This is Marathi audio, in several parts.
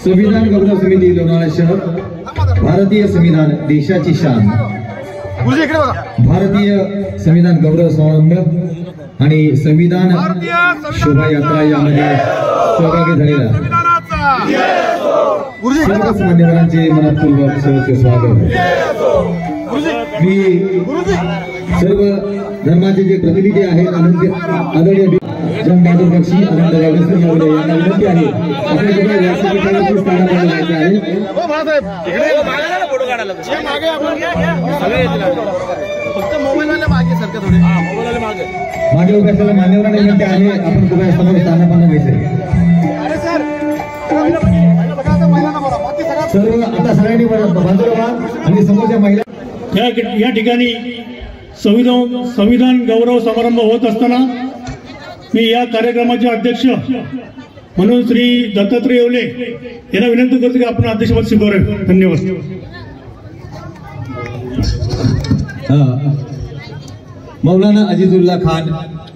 संविधान गौरव समिती लोणावळा शहर, भारतीय संविधान देशाची शान, भारतीय संविधान गौरव समारंभ आणि संविधान शोभायात्रा यामध्ये सहभागी झालेल्या सर्वच मान्यवरांचे मनपूर्वक सहर्ष स्वागत। मी सर्व धर्माचे जे प्रतिनिधी आहेत आदरणीय जन बहादूर बक्षी आनंद गावडेकर यांना विनंती आहे आपल्या सगळ्या व्यासपीठावरती स्थानापन्न व्हायचे आहे। मागे उभे असलेल्या मान्यवरांना विनंती आहे आपण कृपया समोर स्थानापन्न व्हायचे। सर्व आता सगळ्यांनी बाजूला व्हा आणि समोरच्या महिला या ठिकाणी संविधान गौरव समारंभ होत असताना मी या कार्यक्रमाचे अध्यक्ष म्हणून श्री दत्तात्रय येवले यांना विनंती करतो की आपण अध्यक्षपद स्वीकारावे। धन्यवाद। मौलाना अजीजुल्ला खान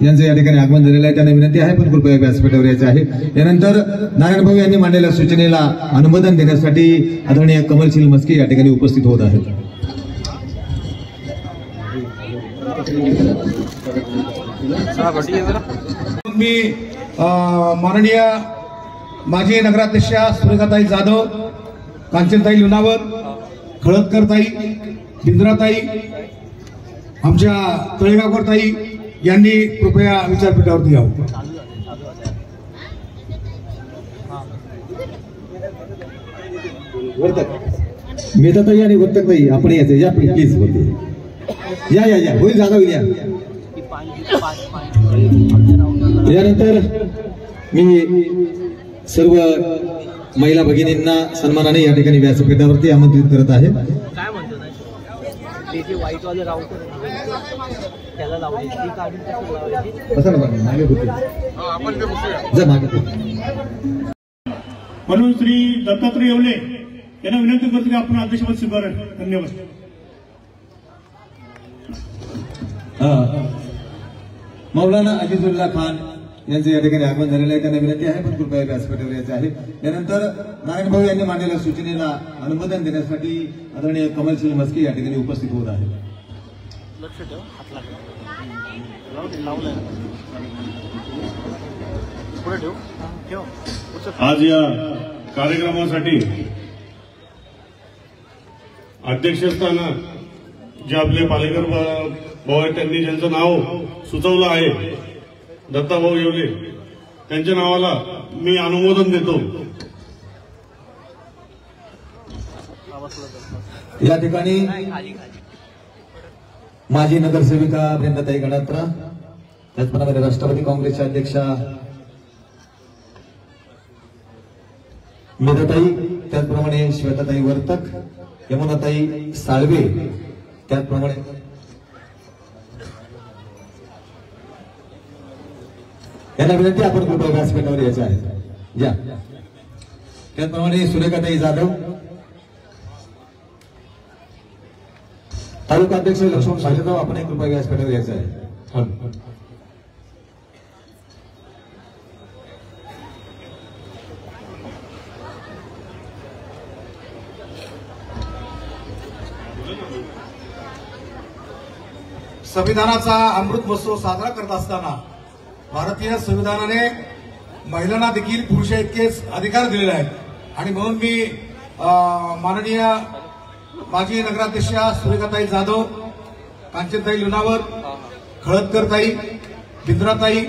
यांचं या ठिकाणी आगमन झालेलं आहे, त्यांना विनंती आहे पण कृपया व्यासपीठावर यायचे आहे। यानंतर नारायण भाऊ यांनी मांडलेल्या सूचनेला अनुमोदन देण्यासाठी आदरणीय कमलशील मस्के या ठिकाणी उपस्थित होत आहेत। मी माननीय माजी नगराध्यक्षा सुरेखाताई जाधव, कांचनताई लुणावर, खळदकरताई, बिंद्राताई, आमच्या तळेगावकर ताई यांनी कृपया विचारपीठावरती यावं। मेधाताई आणि वर्तकताई आपण यायचं या प्लीज बोलते या या या होईल जागा होईल या। यानंतर मी सर्व महिला भगिनींना सन्मानाने या ठिकाणी व्यासपीठावरती आमंत्रित करत आहे। म्हणून श्री दत्तात्रय येवले यांना विनंती करतो की आपण अध्यक्षपद स्वीकारावे। धन्यवाद। मौलाना अजीजुल्ला खान यांचे या ठिकाणी आगमन झालेलं आहे, त्यांना विनंती आहे पण कृपया व्यासपीठावर यायचे आहे। यानंतर नारायण भाऊ यांनी मांडलेल्या सूचनेला अनुमोदन देण्यासाठी आदरणीय कमलशील मस्के या ठिकाणी उपस्थित होत आहेत। आज या कार्यक्रमासाठी अध्यक्षस्थान जे आपले पालेकर भाऊ आहेत त्यांनी ज्यांचं नाव सुचवलं आहे दत्ताभाऊ येवले, त्यांच्या नावाला मी अनुमोदन देतो. या ठिकाणी माजी नगरसेविका वृंदाताई गणात्रा, त्याचप्रमाणे राष्ट्रवादी काँग्रेसच्या अध्यक्षा मेधाताई, त्याचप्रमाणे श्वेताताई वर्तक, यमुनाताई साळवे, त्याचप्रमाणे यांना विनंती आपण कृपया व्यासपीठावर यायचे आहे. या त्याचप्रमाणे सुरेखाताई जाधव, तालुका अध्यक्ष लक्ष्मण भालेराव, आपण एक कृपया व्यासपीठावर यायचं आहे. संविधानाचा अमृत महोत्सव साजरा करत असताना भारतीय संविधानाने महिलांना देखील पुरुषा इतकेच अधिकार दिलेले आहेत आणि म्हणून मी माननीय माजी नगराध्यक्षा सुरेखाताई जाधव, कांचनताई लुणावर, खळदकरताई, बिंद्राताई,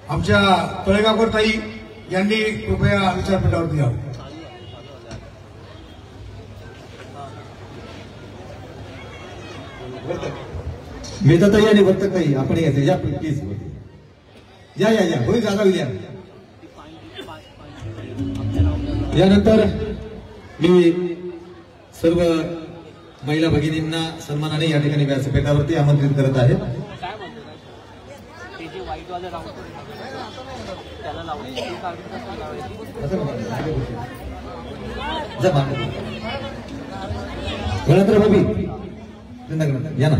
आमच्या तळेगावकर ताई यांनी कृपया विचारपीठावरती यावं. मेधाताई आणि वर्तकताई आपण यायचे. या प्लीज या या या होईल जागा होईल. यानंतर मी सर्व महिला भगिनींना सन्मानाने या ठिकाणी व्यासपीठावरती आमंत्रित करत आहे. गणत्र भाभी या ना,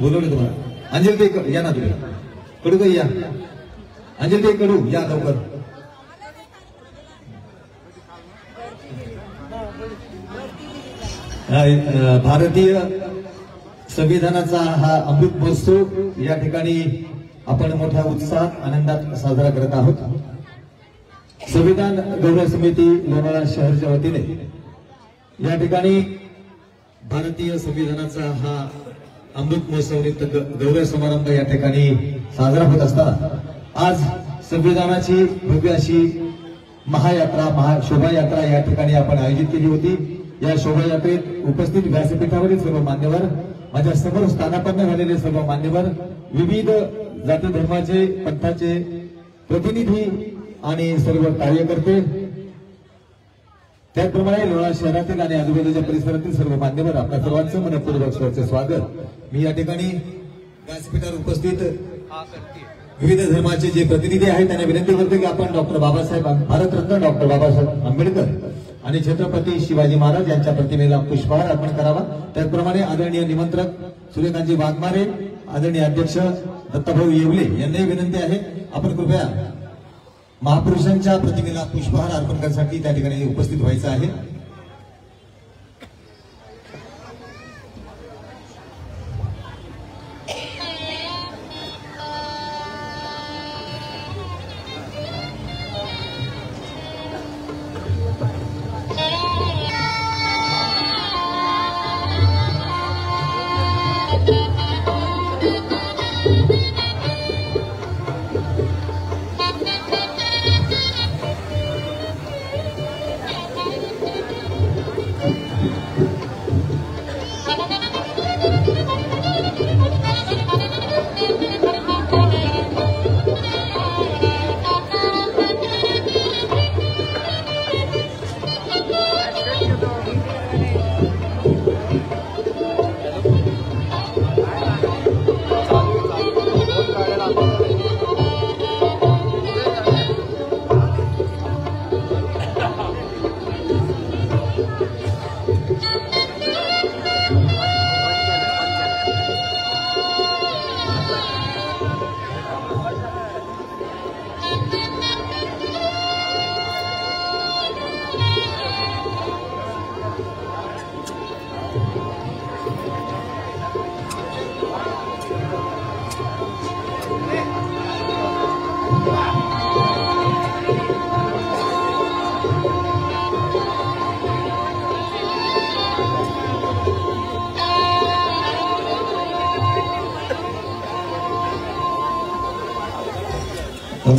बोलवले तुम्हाला. अंजली या ना, तुम्ही कडू ताई या, अंजली कडू या लवकर. भारतीय संविधानाचा हा अमृत महोत्सव या ठिकाणी आपण मोठ्या उत्साहात आनंदात साजरा करत आहोत. संविधान गौरव समिती लोणावळा शहरच्या वतीने या ठिकाणी भारतीय संविधानाचा हा अमृत महोत्सव गौरव समारंभ या ठिकाणी साजरा होत असताना आज संविधानाची भव्य अशी महायात्रा शोभायात्रा या ठिकाणी आपण आयोजित केली होती. या शोभायात्रेत उपस्थित व्यासपीठावरील सर्व मान्यवर, माझ्या समोर स्थानापन्न झालेले सर्व मान्यवर, विविध जाती धर्माचे पंथाचे प्रतिनिधी आणि सर्व कार्यकर्ते, त्याचप्रमाणे लोणावळा शहरातील आणि आजूबाजूच्या परिसरातील सर्व मान्यवर, आपल्या सर्वांचं मनपूर्वक स्वागत स्वागत. मी या ठिकाणी व्यासपीठावर उपस्थित विविध धर्माचे जे प्रतिनिधी आहेत त्यांना विनंती करतो की आपण डॉक्टर बाबासाहेब भारतरत्न डॉक्टर बाबासाहेब आंबेडकर आणि छत्रपती शिवाजी महाराज यांच्या प्रतिमेला पुष्पहार अर्पण करावा. त्याचप्रमाणे आदरणीय निमंत्रक सूर्यकांतजी वाघमारे, आदरणीय अध्यक्ष दत्ताभाऊ येवले यांनाही विनंती आहे आपण कृपया महापुरुषांच्या प्रतिमेला पुष्पहार अर्पण करण्यासाठी त्या ठिकाणी उपस्थित व्हायचं आहे.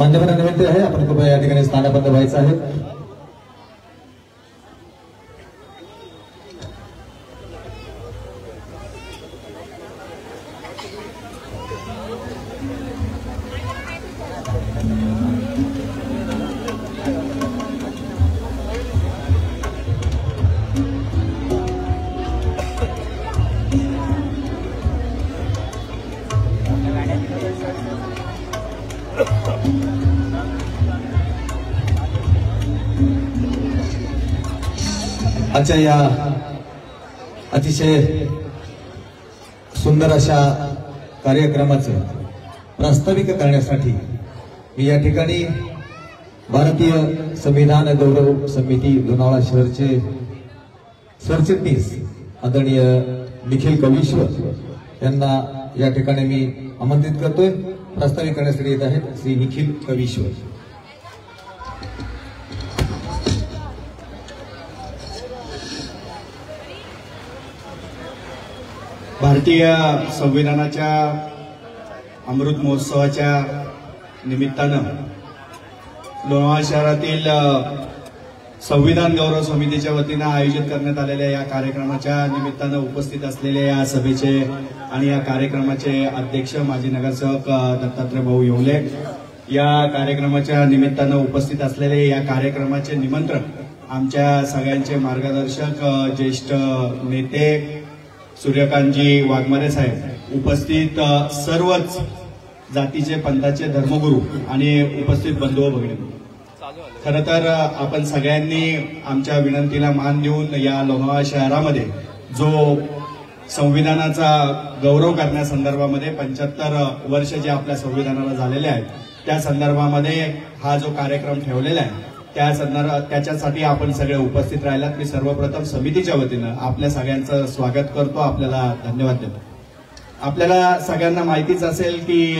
मान्यवरांना विनंती आहे आपण कृपया या ठिकाणी स्थानाबद्ध व्हायचं आहे. आजच्या या अतिशय सुंदर अशा कार्यक्रमाचं प्रास्ताविक करण्यासाठी मी या ठिकाणी भारतीय संविधान गौरव समिती लोणावळा शहरचे सरचिटणीस आदरणीय निखिल कवीश्वर यांना या ठिकाणी मी आमंत्रित करतोय. प्रास्ताविक करण्यासाठी येत आहेत श्री निखिल कवीश्वर. भारतीय संविधानाच्या अमृत महोत्सवाच्या निमित्तानं लोणावळा शहरातील संविधान गौरव समितीच्या वतीनं आयोजित करण्यात आलेल्या या कार्यक्रमाच्या निमित्तानं उपस्थित असलेल्या या सभेचे आणि या कार्यक्रमाचे अध्यक्ष माजी नगरसेवक दत्तात्रय भाऊ येवले, या कार्यक्रमाच्या निमित्तानं उपस्थित असलेले या कार्यक्रमाचे निमंत्रक आमच्या सगळ्यांचे मार्गदर्शक ज्येष्ठ नेते सूर्यकांतजी वाघमारे साहेब, उपस्थित सर्वच जातीचे पंथाचे धर्मगुरू आणि उपस्थित बंधू भगिनी, खरं तर आपण सगळ्यांनी आमच्या विनंतीला मान देऊन या लोणावळा शहरामध्ये जो संविधानाचा गौरव करण्यासंदर्भामध्ये 75 वर्ष जे आपल्या संविधानाला झालेले आहेत त्या संदर्भामध्ये हा जो कार्यक्रम ठेवलेला आहे त्याच्यासाठी आपण सगळे उपस्थित राहिलात. मी सर्वप्रथम समितीच्या वतीनं आपल्या सगळ्यांचं स्वागत करतो, आपल्याला धन्यवाद देतो. आपल्याला सगळ्यांना माहितीच असेल की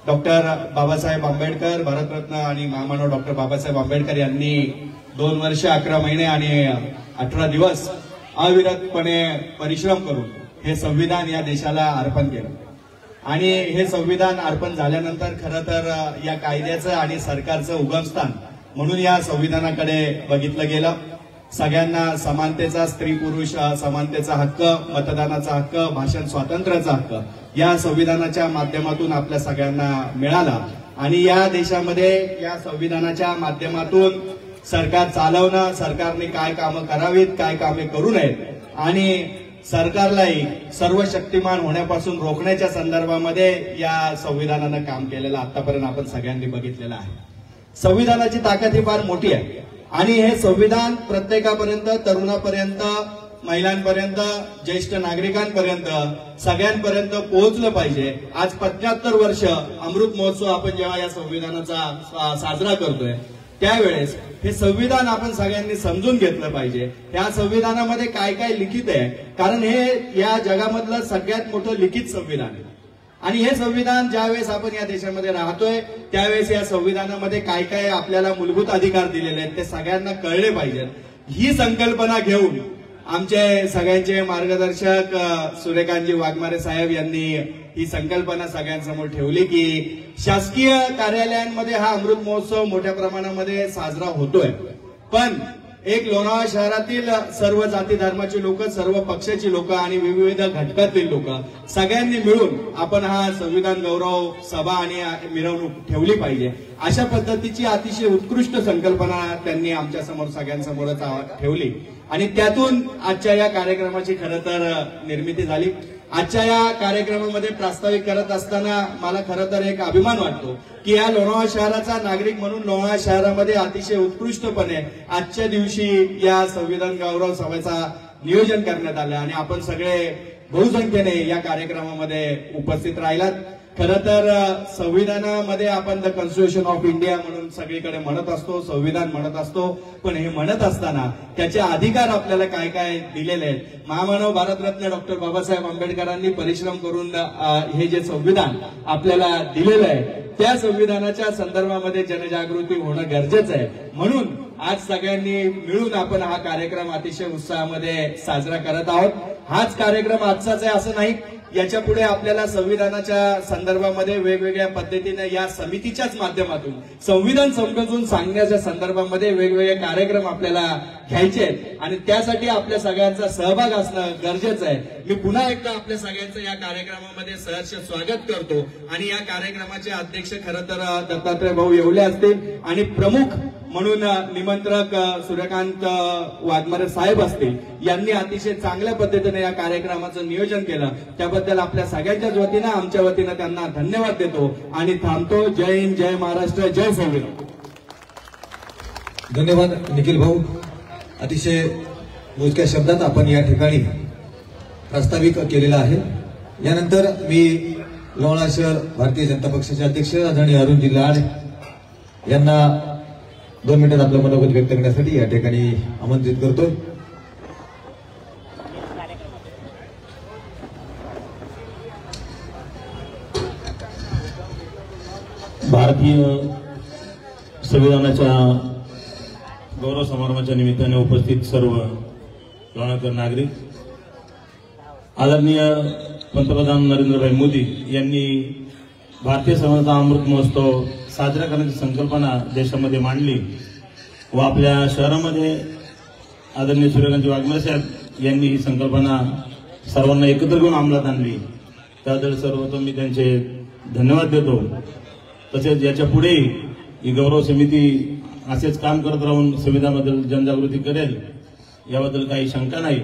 डॉक्टर बाबासाहेब आंबेडकर, भारतरत्न आणि महामानव डॉक्टर बाबासाहेब आंबेडकर यांनी 2 वर्ष 11 महिने आणि 18 दिवस अविरतपणे परिश्रम करून हे संविधान या देशाला अर्पण केलं. आणि हे संविधान अर्पण झाल्यानंतर खरं तर या कायद्याचं आणि सरकारचं उगमस्थान म्हणून या संविधानाकडे बघितलं गेलं. सगळ्यांना समानतेचा, स्त्री पुरुष समानतेचा हक्क, मतदानाचा हक्क, भाषण स्वातंत्र्याचा हक्क या संविधानाच्या माध्यमातून आपल्या सगळ्यांना मिळाला. आणि या देशामध्ये या संविधानाच्या माध्यमातून सरकार चालवणं, सरकारने काय कामं करावीत, काय कामे करू नयेत आणि सरकारलाही सर्व शक्तिमान होण्यापासून रोखण्याच्या संदर्भामध्ये या संविधानानं काम केलेलं आतापर्यंत आपण सगळ्यांनी बघितलेलं आहे. संविधानाची ताकद ही फार मोठी आहे आणि हे संविधान प्रत्येकापर्यंत, तरुणापर्यंत, महिलांपर्यंत, ज्येष्ठ नागरिकांपर्यंत सगळ्यांपर्यंत पोहोचलं पाहिजे. आज 75 वर्ष अमृत महोत्सव आपण जेव्हा या संविधानाचा साजरा करतोय त्यावेळेस हे संविधान आपण सगळ्यांनी समजून घेतलं पाहिजे. या संविधानामध्ये काय काय लिखित आहे, कारण हे या जगामधलं सगळ्यात मोठं लिखित संविधान आहे. आणि हे संविधान ज्यावेळेस आपण या देशामध्ये राहतोय त्यावेळेस या संविधानामध्ये काय काय आपल्याला मूलभूत अधिकार दिलेले आहेत ते सगळ्यांना कळले पाहिजेत. ही संकल्पना घेऊन आमचे सगळ्यांचे मार्गदर्शक सूर्यकांतजी वाघमारे साहेब यांनी ही संकल्पना सगळ्यांसमोर ठेवली की शासकीय कार्यालयांमध्ये हा अमृत महोत्सव मोठ्या प्रमाणामध्ये साजरा होतोय, पण एक लोणावळा शहरातील सर्व जाती धर्माची लोक, सर्व पक्षाची लोक आणि विविध घटकातील लोक सगळ्यांनी मिळून आपण हा संविधान गौरव सभा आणि मिरवणूक ठेवली पाहिजे. अशा पद्धतीची अतिशय उत्कृष्ट संकल्पना त्यांनी आमच्या समोर सगळ्यांसमोरच ठेवली आणि त्यातून आजच्या या कार्यक्रमाची खरं तर निर्मिती झाली. आजच्या या कार्यक्रमामध्ये प्रास्ताविक करत असताना मला खरं तर एक अभिमान वाटतो की या लोणावळा शहराचा नागरिक म्हणून लोणावळा शहरामध्ये अतिशय उत्कृष्टपणे आजच्या दिवशी या संविधान गौरव सभेचा नियोजन करण्यात आलं आणि आपण सगळे बहुसंख्येने या कार्यक्रमामध्ये उपस्थित राहिलात. खरं तर संविधानामध्ये आपण द कॉन्स्टिट्यूशन ऑफ इंडिया म्हणून सगळीकडे म्हणत असतो, संविधान म्हणत असतो, पण हे म्हणत असताना त्याचे अधिकार आपल्याला काय काय दिलेले आहेत. महामानव भारतरत्न डॉक्टर बाबासाहेब आंबेडकरांनी परिश्रम करून हे जे संविधान आपल्याला दिलेलं आहे त्या संविधानाच्या संदर्भामध्ये जनजागृती होणं गरजेचं आहे. म्हणून आज सगळ्यांनी मिळून आपण हा कार्यक्रम अतिशय उत्साहामध्ये साजरा करत आहोत. हाच कार्यक्रम आजचाच आहे असं नाही, याच्या पुढे आपल्याला संविधानाच्या संदर्भामध्ये वेगवेगळ्या पद्धतीने या समितीच्याच माध्यमातून संविधान समजून सांगण्याच्या संदर्भामध्ये वेगवेगळे कार्यक्रम आपल्याला घ्यायचे आहेत आणि त्यासाठी आपल्या सगळ्यांचा सहभाग असणं गरजेचं आहे. मी पुन्हा एकदा आपल्या सगळ्यांचं या कार्यक्रमामध्ये सहर्ष स्वागत करतो आणि या कार्यक्रमाचे अध्यक्ष खरं तर दत्तात्रय भाऊ येवले असतील आणि प्रमुख म्हणून निमंत्रक सूर्यकांत वाघमारे साहेब असतील. यांनी अतिशय चांगल्या पद्धतीने या कार्यक्रमाचं नियोजन केलं त्याबद्दल आपल्या सगळ्यांच्याच वतीनं आमच्या वतीनं त्यांना धन्यवाद देतो आणि थांबतो. जय हिंद, जय महाराष्ट्र, जय संविधान. धन्यवाद निखिल भाऊ. अतिशय मोजक्या शब्दात आपण या ठिकाणी प्रास्ताविक केलेला आहे. यानंतर मी लोणावळा शहर भारतीय जनता पक्षाचे अध्यक्ष आदरणीय अरुणजी लाड यांना 2 मिनिटात आपलं मनोगत व्यक्त करण्यासाठी या ठिकाणी आमंत्रित करतोय. भारतीय संविधानाच्या गौरव समारंभाच्या निमित्ताने उपस्थित सर्व लोणावळकर नागरिक, आदरणीय पंतप्रधान नरेंद्रभाई मोदी यांनी भारतीय संविधान अमृत महोत्सव साजरा करण्याची संकल्पना देशामध्ये मांडली व आपल्या शहरामध्ये आदरणीय सूर्यकांत वाघमारे साहेब यांनी ही संकल्पना सर्वांना एकत्र घेऊन अंमलात आणली. त्याबद्दल सर्वप्रथम मी त्यांचे धन्यवाद देतो. तसेच याच्या पुढे ही गौरव समिती असेच काम करत राहून संविधानाबद्दल जनजागृती करेल याबद्दल काही शंका नाही.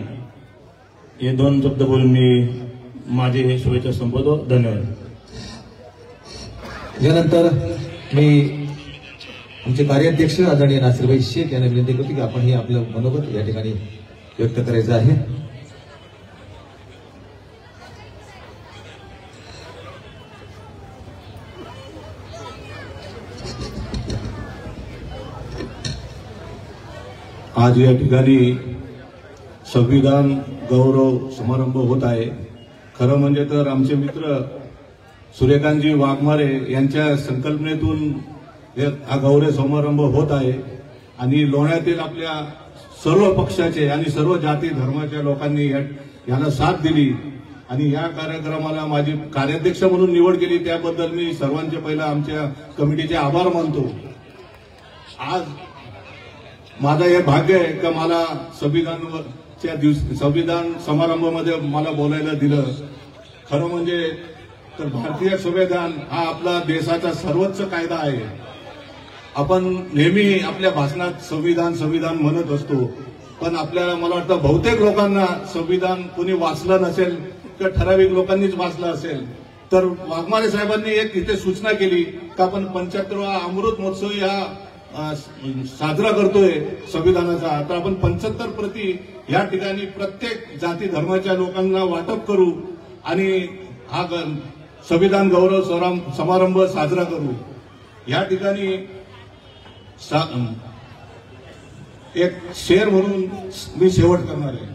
हे 2 शब्द बोलून मी माझे शुभेच्छा संपवतो. धन्यवाद. यानंतर मी आमचे कार्याध्यक्ष आदरणीय नासिरभाई शेख यांना विनंती करतो की आपण हे आपलं मनोगत या ठिकाणी व्यक्त करायचं आहे. आज या ठिकाणी संविधान गौरव समारंभ होत आहे. खरं म्हणजे तर आमचे मित्र सूर्यकांतजी वाघमारे यांच्या संकल्पनेतून हा गौरव समारंभ होत आहे आणि लोण्यातील आपल्या सर्व पक्षाचे आणि सर्व जाती धर्माच्या लोकांनी याला साथ दिली आणि या कार्यक्रमाला माझी कार्याध्यक्ष म्हणून निवड केली त्याबद्दल मी सर्वांचे पहिला आमच्या कमिटीचे आभार मानतो. आज माझं हे भाग्य आहे की मला संविधान समारंभामध्ये मला बोलायला दिलं. खरं म्हणजे तर भारतीय संविधान हा आपला देशाचा सर्वोच्च कायदा आहे. आपण नेहमी आपल्या भाषणात संविधान संविधान म्हणत असतो पण आपल्याला मला वाटतं बहुतेक लोकांना संविधान कोणी वाचलं नसेल किंवा ठराविक लोकांनीच वाचलं असेल. तर वाघमारे साहेबांनी एक इथे सूचना केली की आपण 75वा अमृत महोत्सव हा साजरा करतोय संविधानाचा, तर आपण 75 प्रती या ठिकाणी प्रत्येक जाती धर्माच्या लोकांना वाटप करू आणि हा संविधान गौरव समारंभ साजरा करू. या ठिकाणी एक शेर म्हणून मी शेवट करणार आहे.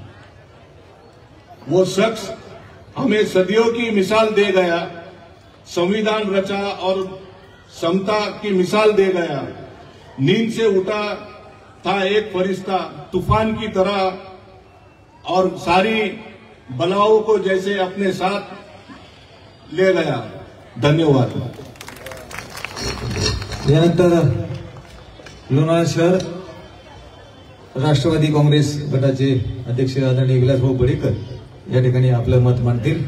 वो शख्स हमें सदियों की मिसाल दे गया, संविधान रचा और समता की मिसाल दे गया. नींद से उठा था एक फरिश्ता तूफान की तरह और सारी बलाओं को जैसे अपने साथ ले गया. धन्यवाद. यानंतर लोणावळा शहर राष्ट्रवादी काँग्रेस गटाचे अध्यक्ष आदरणीय विलासभाऊ बडेकर या ठिकाणी आपलं मत मांडतील.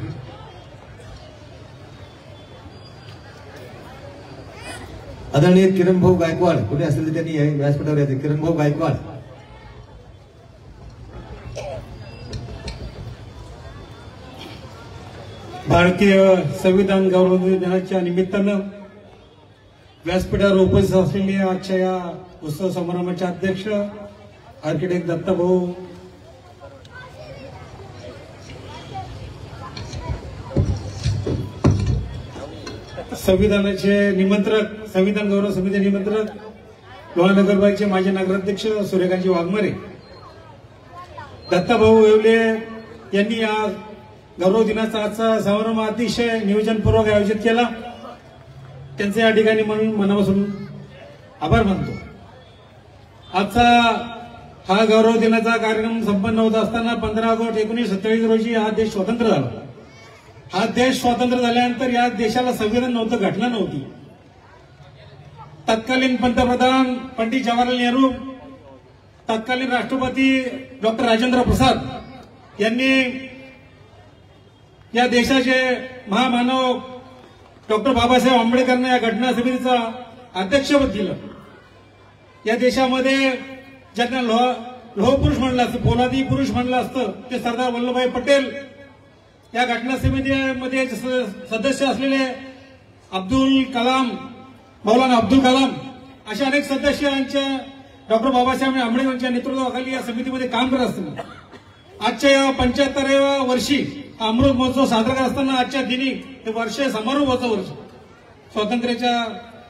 आदरणीय किरणभाऊ गायकवाड कुठे असेल तर त्यांनी व्यासपीठावर यायचे. किरणभाऊ गायकवाड. भारतीय संविधान गौरव दिनाच्या निमित्तानं व्यासपीठावर उपस्थित असलेले आजच्या या उत्सव समारंभाचे अध्यक्ष आर्किटेक्ट दत्ताभाऊ, संविधानाचे निमंत्रक, संविधान गौरव समिती निमंत्रक लोणावळा नगरपालिकेचे माजी नगराध्यक्ष सूर्यकांतजी वाघमारे, दत्ताभाऊ येवले यांनी या गौरव दिनाचा आजचा समारंभ अतिशय नियोजनपूर्वक आयोजित केला. त्यांचे या ठिकाणी म्हणून मनापासून आभार मानतो. आजचा हा गौरव दिनाचा कार्यक्रम संपन्न होत असताना 15 ऑगस्ट 1947 रोजी हा देश स्वतंत्र झाला. हा देश स्वातंत्र्य झाल्यानंतर या देशाला संविधान नव्हतं, घटना नव्हती. तत्कालीन पंतप्रधान पंडित जवाहरलाल नेहरू, तत्कालीन राष्ट्रपती डॉक्टर राजेंद्र प्रसाद यांनी या देशाचे महामानव डॉक्टर बाबासाहेब आंबेडकरांना या घटना समितीचा अध्यक्षपद दिलं. या देशामध्ये ज्यांना लोहपुरुष म्हणलं असतं, पोलादी पुरुष म्हणलं असतं, ते सरदार वल्लभभाई पटेल. या घटना समितीमध्ये सदस्य असलेले अब्दुल कलाम, मौलाना अब्दुल कलाम अशा अनेक सदस्यांच्या डॉक्टर बाबासाहेब आंबेडकर यांच्या नेतृत्वाखाली या समितीमध्ये काम करत असताना आजच्या या 75व्या वर्षी अमृत महोत्सव साजरा करत असताना आजच्या दिनी हे वर्ष समारोहाचं वर्ष, स्वातंत्र्याच्या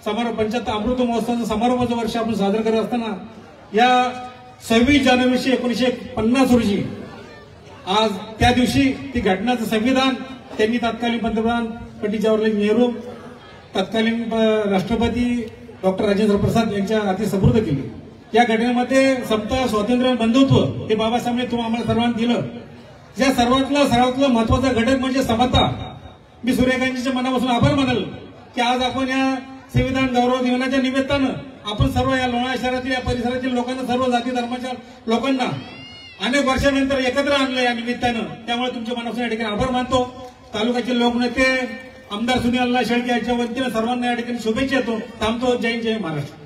समारोह 75 अमृत महोत्सवाचं समारोहाचं वर्ष आपण साजरं करत असताना या 26 जानेवारी 1950 रोजी आज त्या दिवशी ती घटनाचं संविधान त्यांनी तत्कालीन पंतप्रधान पंडित जवाहरलाल नेहरू, तत्कालीन राष्ट्रपती डॉक्टर राजेंद्र प्रसाद यांच्या हाती सुपूर्द केली. या घटनेमध्ये समता, स्वातंत्र्य, बंधुत्व हे बाबासाहेबांनी तुम्हाला आम्हाला सर्वांना दिलं. या सर्वातला महत्वाचा घटक म्हणजे समता. मी सूर्यकांतजीच्या मनापासून आभार मानल की आज आपण या संविधान गौरव दिनाच्या निमित्तानं आपण सर्व या लोणावळा शहरातील या परिसरातील लोकांना, सर्व जाती धर्माच्या लोकांना अनेक वर्षानंतर एकत्र आणलं या निमित्तानं. त्यामुळे तुमच्या मनापासून या ठिकाणी आभार मानतो. तालुक्याचे लोकनेते आमदार सुनील शेळके यांच्या वतीनं सर्वांना या ठिकाणी शुभेच्छा देतो. थांबतो. जय जय महाराष्ट्र.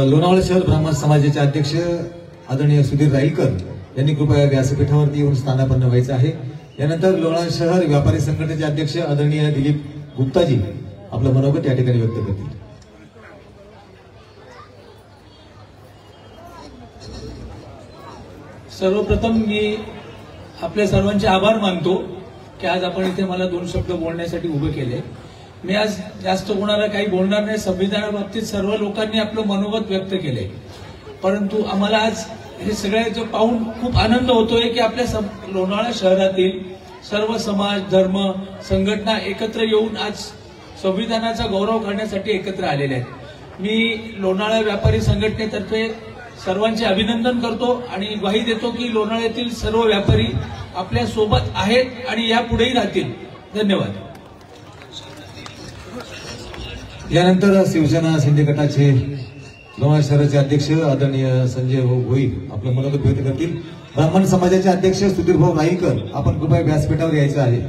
लोणावळा शहर ब्राह्मण समाजाचे अध्यक्ष आदरणीय सुधीर राईकर यांनी कृपया व्यासपीठावरती येऊन स्थानापन्न व्हायचं आहे. यानंतर लोणावळा शहर व्यापारी संघटनेचे अध्यक्ष आदरणीय दिलीप गुप्ताजी आपलं मनोगत या ठिकाणी व्यक्त करतील. सर्वप्रथम मी आपल्या सर्वांचे आभार मानतो की आज आपण इथे मला 2 शब्द बोलण्यासाठी उभे केले. मी आज जास्त कोणाला काही बोलणार नाही. संविधानाबाबतीत सर्व लोकांनी आपलं मनोगत व्यक्त केले, परंतु आम्हाला आज हे सगळ्याचं पाहून खूप आनंद होतोय की आपल्या लोणावळा शहरातील सर्व समाज, धर्म, संघटना एकत्र येऊन आज संविधानाचा गौरव करण्यासाठी एकत्र आलेले आहेत. मी लोणावळा व्यापारी संघटनेतर्फे सर्वांचे अभिनंदन करतो आणि ग्वाही देतो की लोणावळ्यातील सर्व व्यापारी आपल्या सोबत आहेत आणि यापुढेही राहतील. धन्यवाद. यानंतर शिवसेना शिंदे गटाचे लोणावळा शहराचे अध्यक्ष आदरणीय संजय भाऊ भोईर आपलं मनोगत व्यक्त करतील. ब्राह्मण समाजाचे अध्यक्ष सुधीर भाऊ राईकर आपण कृपया व्यासपीठावर यायचं आहे.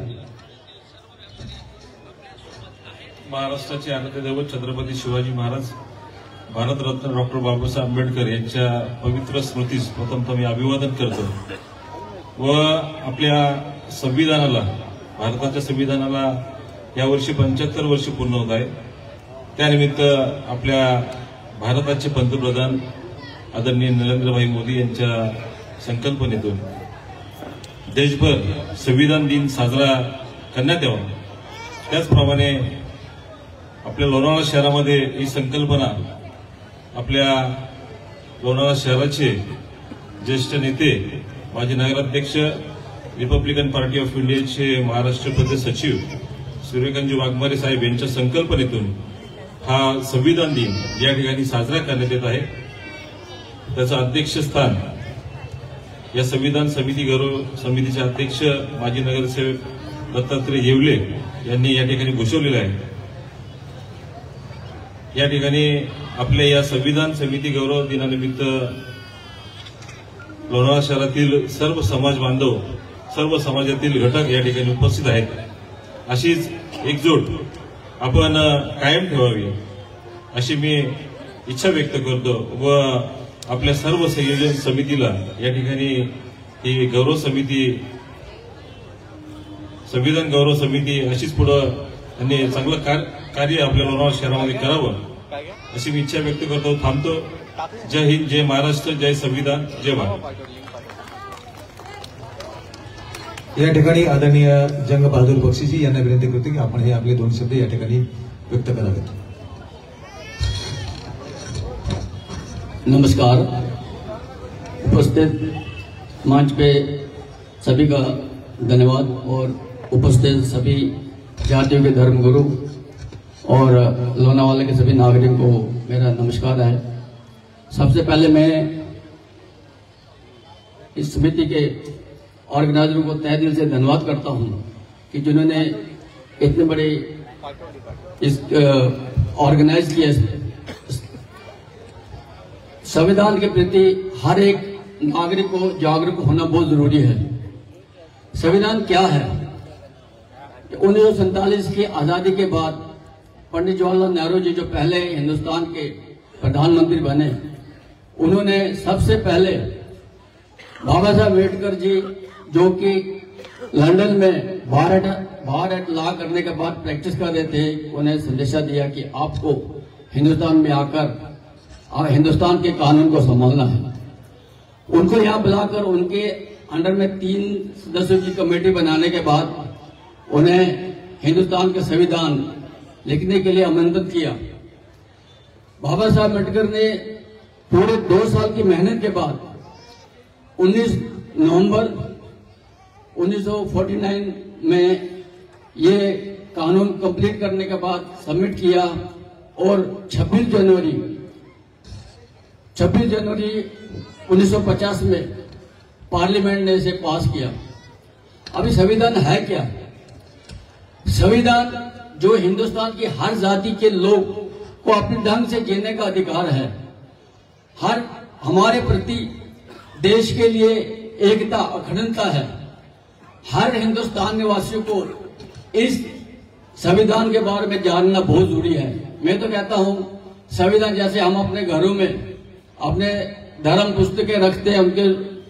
महाराष्ट्राचे आराध्यदैवत छत्रपती शिवाजी महाराज, भारतरत्न डॉक्टर बाबासाहेब आंबेडकर यांच्या पवित्र स्मृतीस प्रथमतः मी अभिवादन करतो व आपल्या संविधानाला, भारताच्या संविधानाला यावर्षी 75 वर्ष पूर्ण होत आहे. त्यानिमित्त आपल्या भारताचे पंतप्रधान आदरणीय नरेंद्रभाई मोदी यांच्या संकल्पनेतून देशभर संविधान दिन साजरा करण्यात यावा. त्याचप्रमाणे आपल्या लोणावळा शहरामध्ये ही संकल्पना आपल्या लोणावळा शहराचे ज्येष्ठ नेते, माजी नगराध्यक्ष, रिपब्लिकन पार्टी ऑफ इंडियाचे महाराष्ट्र प्रदेश सचिव सूर्यकांतजी वाघमारे साहेब यांच्या संकल्पनेतून हा संविधान दिन या ठिकाणी साजरा करण्यात येत आहे. त्याचं अध्यक्षस्थान या संविधान समिती गौरव समितीचे अध्यक्ष माजी नगरसेवक दत्तात्रय येवले यांनी या ठिकाणी घोषवलेलं आहे. या ठिकाणी आपल्या या संविधान समिती गौरव दिनानिमित्त लोणावळा शहरातील सर्व समाज बांधव, सर्व समाजातील घटक या ठिकाणी उपस्थित आहेत. अशीच एकजूट आपण कायम ठेवावी अशी मी इच्छा व्यक्त करतो व आपल्या सर्व संयोजन समितीला या ठिकाणी ही गौरव समिती, संविधान गौरव समिती अशीच पुढे आणि चांगलं कार्य आपल्या लोणावळा शहरामध्ये करावं अशी मी इच्छा व्यक्त करतो. थांबतो. जय हिंद, जय महाराष्ट्र, जय संविधान, जय भारत. या ठिकाणी आदरणीय जंग बहादूर बक्षीजी यांना विनंती करतो की आपण हे आपले 2 शब्द या ठिकाणी व्यक्त करावेत. नमस्कार. उपस्थित मंच पे सभी का धन्यवाद और उपस्थित सभी जातियों के धर्मगुरु और लोनावाला के सभी नागरिकों को मेरा नमस्कार है. सबसे पहले मैं इस समिति के ऑर्गेनाइजरों को तहे दिल से धन्यवाद करता हूं कि जिन्होंने इतने बड़े इस ऑर्गेनाइज किया। संविधान के प्रति हर एक नागरिक को जागरूक होना बहुत जरूरी है। संविधान क्या है? 1947 की आजादी के बाद पंडित जवाहरलाल नेहरू जी जो पहले हिंदुस्तान के प्रधानमंत्री बने, उन्होंने सबसे पहले बाबा साहब अम्बेडकर जी जो कि लंदन में बार एट लॉ करने के बाद प्रैक्टिस कर रहे थे, उन्हें संदेशा दिया कि आपको हिंदुस्तान में आकर हिंदुस्तान के कानून को संभालना है। उनको यहाँ बुलाकर उनके अंडर में 3 सदस्यों की कमेटी बनाने के बाद उन्हें हिंदुस्तान के संविधान लिखने के लिए आमंत्रित किया। बाबा साहब अम्बेडकर ने पूरे 2 साल की मेहनत के बाद 19 नवंबर 1949 में ये कानून कंप्लीट करने के बाद सबमिट किया और 26 जनवरी 1950 में पार्लियामेंट ने इसे पास किया। अभी संविधान है क्या? संविधान जो हिंदुस्तान की हर जाति के लोग को अपने ढंग से जीने का अधिकार है, हर हमारे प्रति देश के लिए एकता अखंडता है। हर हिंदुस्तान निवासियों को इस संविधान के बारे में जानना बहुत जरूरी है। मैं तो कहता हूं संविधान जैसे हम अपने घरों में अपने धर्म पुस्तकें रखते हैं,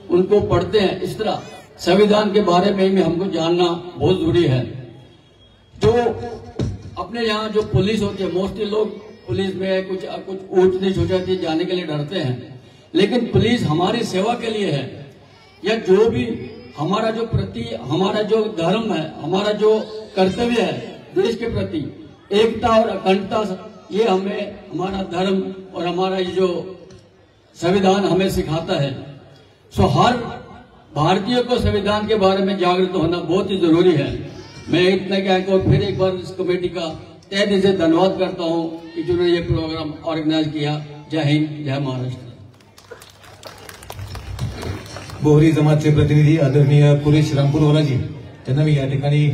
उनको पढ़ते हैं, इस तरह संविधान के बारे में भी हमको जानना बहुत जरूरी है। जो अपने यहाँ जो पुलिस होती है, मोस्टली लोग पुलिस में कुछ ऊंच नीच हो जाती है, जाने के लिए डरते हैं, लेकिन पुलिस हमारी सेवा के लिए है। या जो भी हमारा जो धर्म है, हमारा जो कर्तव्य है देश के प्रति, एकता और अखंडता, ये हमें हमारा धर्म और हमारा ये जो संविधान हमें सिखाता है। सो हर भारतीय को संविधान के बारे में जागरूक होना बहुत ही जरूरी है। मैं इतना कहकर फिर एक बार इस कमेटी का तहे दिल से धन्यवाद करता हूं कि जिन्होंने ये प्रोग्राम ऑर्गेनाइज किया। जय हिंद, जय महाराष्ट्र। बोहरी जमातचे प्रतिनिधी आदरणीय पुरेश रामपूरवालाजी त्यांना मी या ठिकाणी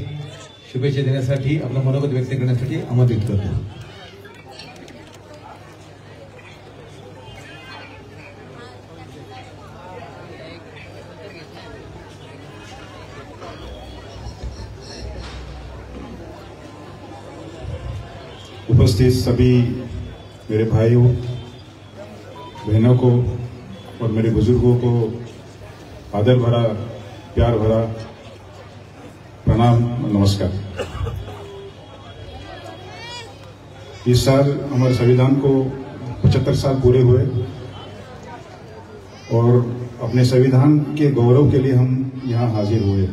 शुभेच्छा देण्यासाठी, आपलं मनोगत व्यक्त करण्यासाठी आमंत्रित करतो। उपस्थित सभी मेरे भाइयों बहनों को और मेरे बुजुर्गों को आदर भरा प्यार भरा प्रणाम, नमस्कार। इस साल हमारे संविधान को 75 साल पूरे हुए और अपने संविधान के गौरव के लिए हम यहाँ हाजिर हुए।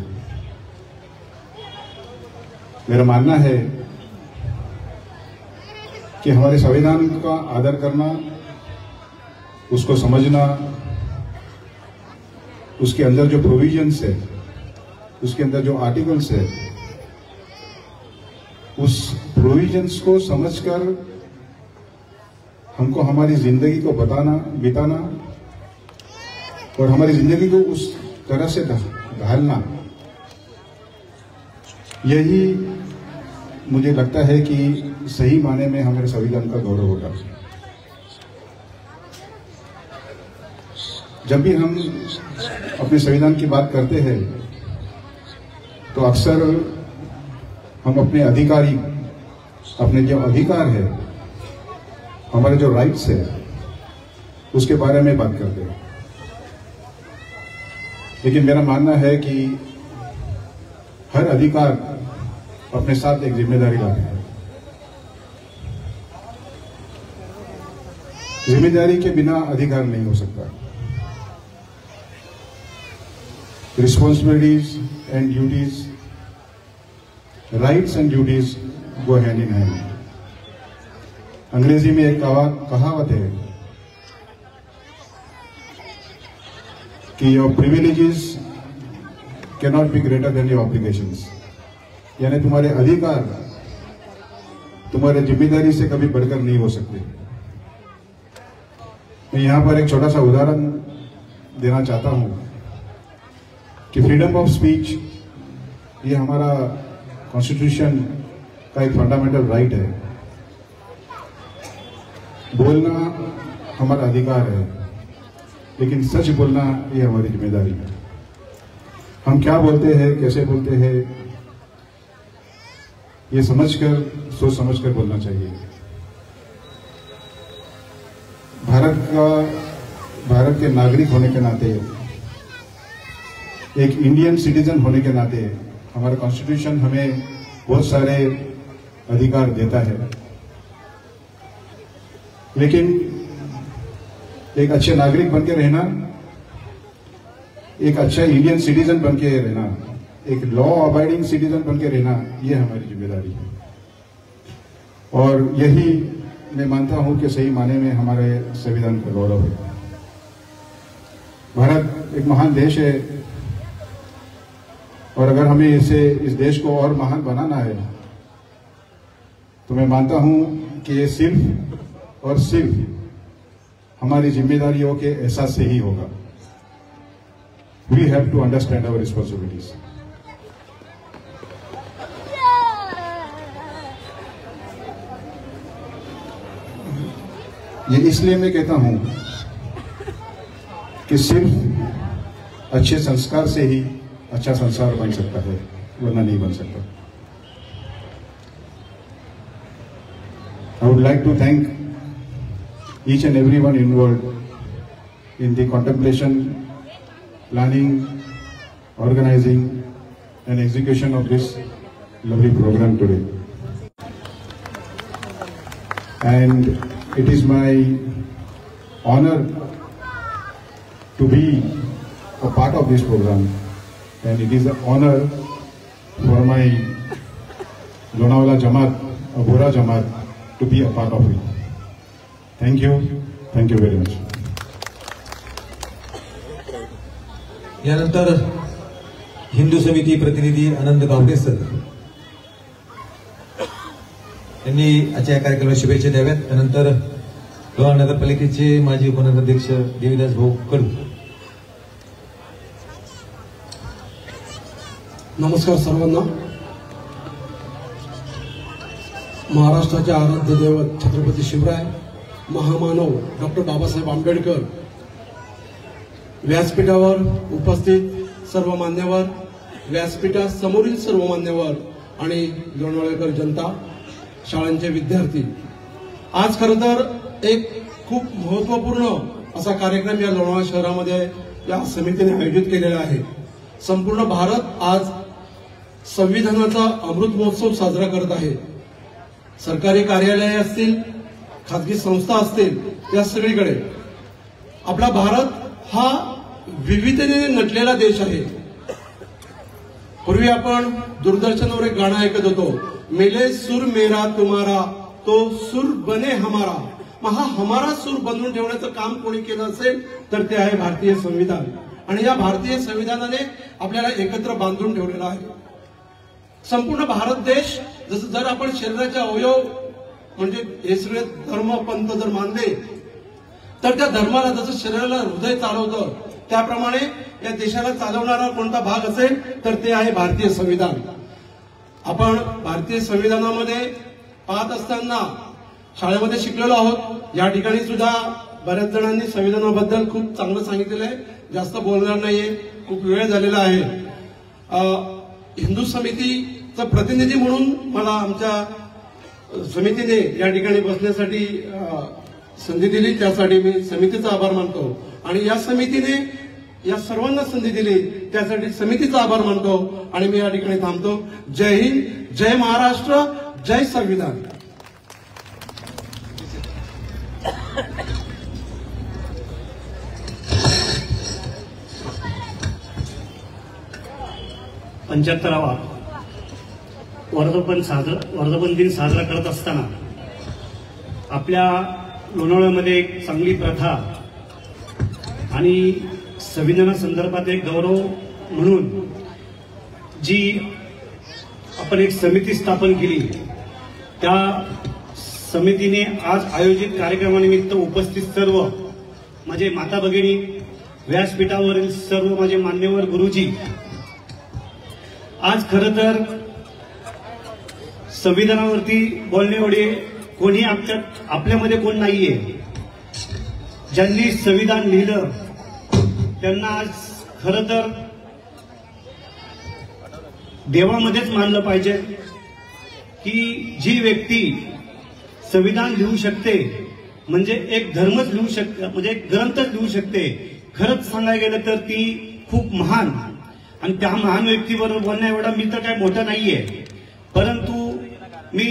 मेरा मानना है कि हमारे संविधान का आदर करना, उसको समझना, उसके अंदर जो प्रोविजंस है, उसके अंदर जो आर्टिकल्स है, उस प्रोविजंस को समझकर हमको हमारी जिंदगी को बिताना और हमारी जिंदगी को उस तरह से ढालना, यही मुझे लगता है कि सही माने में हमारे संविधान का गौरव होगा। जब भी हम अपने संविधान की बात करते हैं तो अक्सर हम अपने जो अधिकार है, हमारे जो राइट्स है, उसके बारे में बात करते हैं। लेकिन मेरा मानना है कि हर अधिकार अपने साथ एक जिम्मेदारी लाता है। जिम्मेदारी के बिना अधिकार नहीं हो सकता। Responsibilities end duties, rights end duties go hand in hand. अंग्रेजी में एक कहावत है कि your privileges can not be greater than your obligations, यानी तुम्हारे अधिकार तुम्हारे जिम्मेदारी से कभी बढ़कर नहीं हो सकते। मैं यहां पर एक छोटा सा उदाहरण देना चाहता हूं कि फ्रीडम ऑफ स्पीच ये हमारा कॉन्स्टिट्यूशन का एक फंडामेंटल राइट है। बोलना हमारा अधिकार है, लेकिन सच बोलना ये हमारी जिम्मेदारी है। हम क्या बोलते हैं, कैसे बोलते हैं, ये समझकर, सोच समझकर बोलना चाहिए। भारत के नागरिक होने के नाते, एक इंडियन सिटीजन होने के नाते हमारा कॉन्स्टिट्यूशन हमें बहुत सारे अधिकार देता है, लेकिन एक अच्छे नागरिक बनके रहना, एक अच्छा इंडियन सिटीजन बनके रहना, एक लॉ अबाइडिंग सिटीजन बनके रहना, ये हमारी जिम्मेदारी है। और यही मैं मानता हूं कि सही माने में हमारे संविधान का गौरव है। भारत एक महान देश है, और अगर हमें इस देश को और महान बनाना है तो मैं मानता हूं कि ये सिर्फ और सिर्फ हमारी जिम्मेदारियों के एहसास से ही होगा। We have to understand our responsibilities. ये इसलिए मैं कहता हूं कि सिर्फ अच्छे संस्कार से ही अच्छा संसार बन सकता है, वरना नहीं बन सकता। I would like to thank each and everyone involved in the contemplation, planning, organizing and execution of this lovely program today. And it is my honor to be a part of this program, and it is an honor for my Lonavala Jamaat, Abora Jamaat, to be a part of it. Thank you very much. यानंतर हिंदू समिती प्रतिनिधी आनंद गावडे सर यांनी आजच्या या कार्यक्रमाला शुभेच्छा द्याव्यात। त्यानंतर लोणार नगरपालिकेचे माजी उपनगराध्यक्ष देवीदास भाऊ कडू। नमस्कार सर्वांना। महाराष्ट्राचे आराध्य दैवत छत्रपती शिवराय, महामानव डॉक्टर बाबासाहेब आंबेडकर, व्यासपीठावर उपस्थित सर्व मान्यवर, व्यासपीठासमोरील सर्व मान्यवर आणि लोणावळेकर जनता, शाळांचे विद्यार्थी, आज खरं तर एक खूप महत्त्वपूर्ण असा कार्यक्रम या लोणावळा शहरामध्ये या समितीने आयोजित केलेला आहे। संपूर्ण भारत आज संविधानाचा अमृत महोत्सव साजरा करत आहे। सरकारी कार्यालय असतील, खासगी संस्था असतील, या सगळीकडे आपला भारत हा विविधतेने नटलेला देश आहे। पूर्वी आपण दूरदर्शनवर एक गाणं ऐकत होतो, मिले सुर मेरा तुम्हारा तो सुर बने हमारा। हा हमारा सूर बनवून ठेवण्याचं काम कोणी केलं असेल तर ते आहे भारतीय संविधान, आणि या भारतीय संविधानाने आपल्याला एकत्र बांधून ठेवलेला आहे। संपूर्ण भारत देश जर आपण शरीराचे अवयव म्हणजे हे सगळे धर्म पंथ जर मानले तर त्या धर्माला जसं शरीराला हृदय चालवतं त्याप्रमाणे या देशाला चालवणारा कोणता भाग असेल तर ते आहे भारतीय संविधान। आपण भारतीय संविधानामध्ये पाहत असताना शाळेमध्ये शिकलेलो आहोत। या ठिकाणी सुद्धा बऱ्याच जणांनी संविधानाबद्दल खूप चांगलं सांगितलेलं आहे, जास्त बोलणार नाहीये, खूप वेळ झालेला आहे। हिंदू समितीचा प्रतिनिधी म्हणून मला आमच्या समितीने या ठिकाणी बसण्यासाठी संधी दिली, त्यासाठी मी समितीचा आभार मानतो। आणि या समितीने या सर्वांना संधी दिली त्यासाठी समितीचा आभार मानतो आणि मी या ठिकाणी थांबतो। जय हिंद, जय महाराष्ट्र, जय संविधान। पंच्याहत्तरावा वर्धापन दिन साजरा करत असताना आपल्या लोणावळ्यामध्ये एक चांगली प्रथा आणि संविधानासंदर्भात एक गौरव म्हणून जी आपण एक समिती स्थापन केली, त्या समितीने आज आयोजित कार्यक्रमानिमित्त उपस्थित सर्व माझे माता भगिनी, व्यासपीठावरील सर्व माझे मान्यवर गुरुजी, आज खरं तर संविधानावरती बोलण्याएवढे कोणी आपल्यामध्ये कोण नाहीये. ज्यांनी संविधान लिहिलं त्यांना आज खरं तर देवामध्येच मानलं पाहिजे की जी व्यक्ती संविधान लिहू शकते म्हणजे एक धर्मच लिहू शकते, म्हणजे एक ग्रंथच लिहू शकते. खरंच सांगायला गेलं तर ती खूप महान, आणि त्या महान व्यक्तीबरोबर बोलण्या एवढा मी तर काय मोठा नाहीये. परंतु मी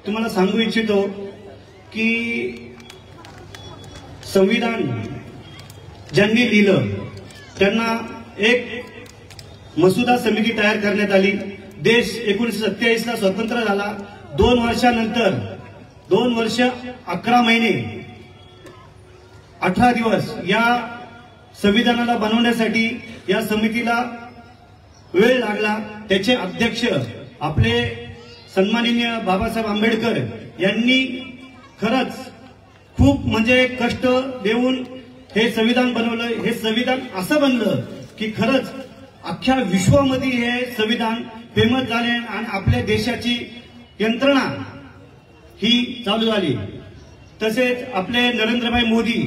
तुम्हाला सांगू इच्छितो की संविधान ज्यांनी लिहिलं त्यांना एक मसुदा समिती तयार करण्यात आली. देश 1947 ला स्वतंत्र झाला. 2 वर्षानंतर 2 वर्ष 11 महिने 18 दिवस या संविधानाला बनवण्यासाठी या समितीला वेळ लागला. त्याचे अध्यक्ष आपले सन्माननीय बाबासाहेब आंबेडकर यांनी खरंच खूप म्हणजे कष्ट देऊन हे संविधान बनवलं. हे संविधान असं बनलं की खरंच अख्ख्या विश्वामध्ये हे संविधान फेमस झाले आणि आपल्या देशाची यंत्रणा ही चालू झाली. तसेच आपले नरेंद्रभाई मोदी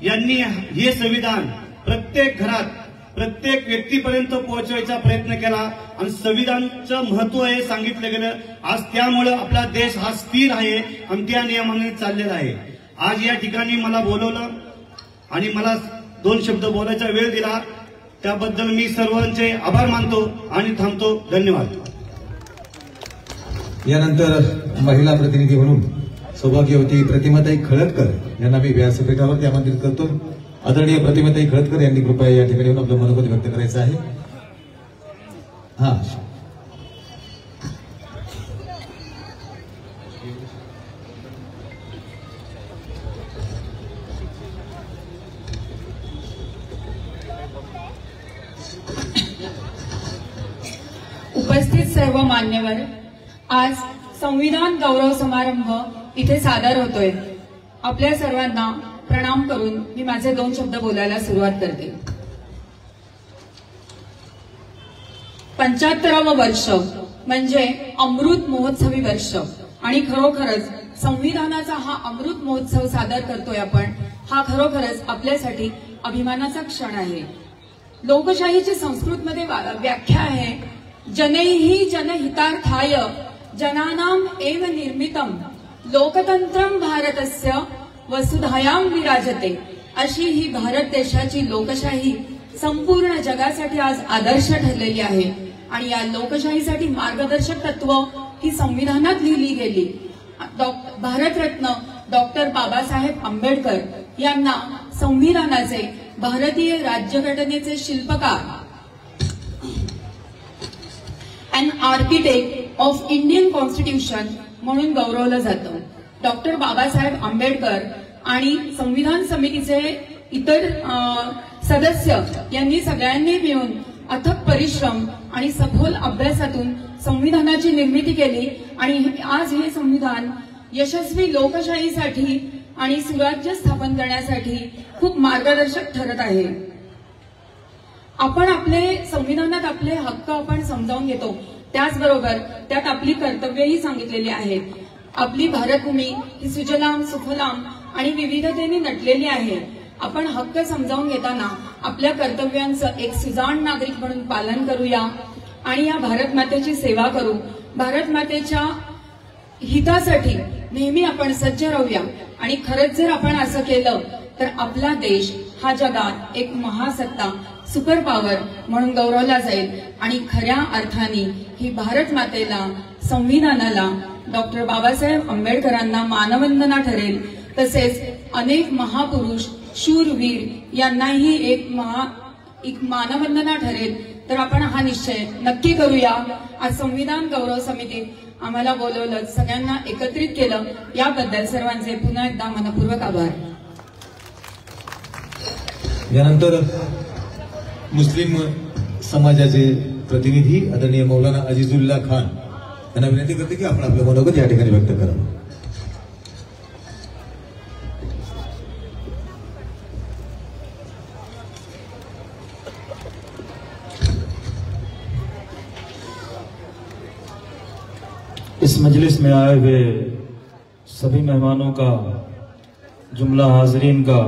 यांनी हे संविधान प्रत्येक घरात प्रत्येक व्यक्तीपर्यंत पोहोचवायचा प्रयत्न केला आणि संविधानाचं महत्व हे सांगितलं गेलं. आज त्यामुळे आपला देश हा स्थिर आहे आणि त्या नियमाने चाललेला आहे. आज या ठिकाणी मला बोलवलं आणि मला 2 शब्द बोलायचा वेळ दिला त्याबद्दल मी सर्वांचे आभार मानतो आणि थांबतो. धन्यवाद. यानंतर महिला प्रतिनिधी म्हणून सौभाग्यवती प्रतिमाताई खळदकर यांना मी व्यासपीठावरती आमंत्रित करतो. आदरणीय प्रतिमाताई खळदकर यांनी कृपया या ठिकाणी येऊन आपलं मनोगत व्यक्त करायचं आहे. उपस्थित सर्व मान्यवर, आज संविधान गौरव समारंभ इथे सादर होतोय. आपल्या सर्वांना प्रणाम करून मी माझे 2 शब्द बोलायला सुरुवात करते. 75वं वर्ष म्हणजे अमृत महोत्सवी वर्ष आणि खरोखरच संविधानाचा हा अमृत महोत्सव सादर करतोय आपण. हा खरोखरच आपल्यासाठी अभिमानाचा क्षण आहे. लोकशाहीची संस्कृतमध्ये व्याख्या आहे, जनैः जनहितार्थाय जनानां एव निर्मितम लोकतंत्रम भारतस्य वसुधायां विराजते. अशी ही भारत देशाची लोकशाही संपूर्ण जगासाठी आज आदर्श ठरलेली आहे आणि या लोकशाहीसाठी मार्गदर्शक तत्व ही संविधानात लिहिली गेली. भारतरत्न डॉक्टर बाबासाहेब आंबेडकर यांना संविधानाचे भारतीय राज्यघटनेचे शिल्पकार and architect of Indian constitution म्हणून गौरवलं जातं. डॉक्टर बाबासाहेब आंबेडकर आणि संविधान समितीचे इतर सदस्य यांनी सगळ्यांनी मिळून अथक परिश्रम आणि सखोल अभ्यासातून संविधानाची निर्मिती केली आणि आज हे संविधान यशस्वी लोकशाहीसाठी आणि सुराज्य स्थापन करण्यासाठी खूप मार्गदर्शक ठरत आहे. आपण आपले संविधानात आपले हक्क आपण समजावून घेतो, त्याचबरोबर त्यात आपली कर्तव्यही सांगितलेली आहेत. आपली भारतभूमी ही सुजलाम सुफलाम आणि विविधतेने नटलेली आहे. आपण हक्क समजावून घेताना आपल्या कर्तव्यांचं एक सुजाण नागरिक म्हणून पालन करूया आणि या भारत मातेची सेवा करू. भारत मातेच्या हितासाठी नेहमी आपण सज्ज राहूया आणि खरंच जर आपण असं केलं तर आपला देश हा जगात एक महासत्ता सुपर पॉवर म्हणून गौरवला जाईल आणि खऱ्या अर्थाने ही भारत मातेला, संविधानाला, डॉक्टर बाबासाहेब आंबेडकरांना मानवंदना ठरेल. तसेच अनेक महापुरुष शूरवीर यांनाही एक मानवंदना ठरेल. तर आपण हा निश्चय नक्की करूया. आज संविधान गौरव समितीत आम्हाला बोलवलं, सगळ्यांना एकत्रित केलं, याबद्दल सर्वांचे पुन्हा एकदा मनपूर्वक आभार. यानंतर मुस्लिम समाजाचे प्रतिनिधी आदरणीय मौलाना अजीजुल्ला खान यांना विनंती करते की आपण आपलं मनोगत या ठिकाणी व्यक्त करावं. इस मजलिस में आए हुए सभी मेहमानों का, जुमला हाजरीन का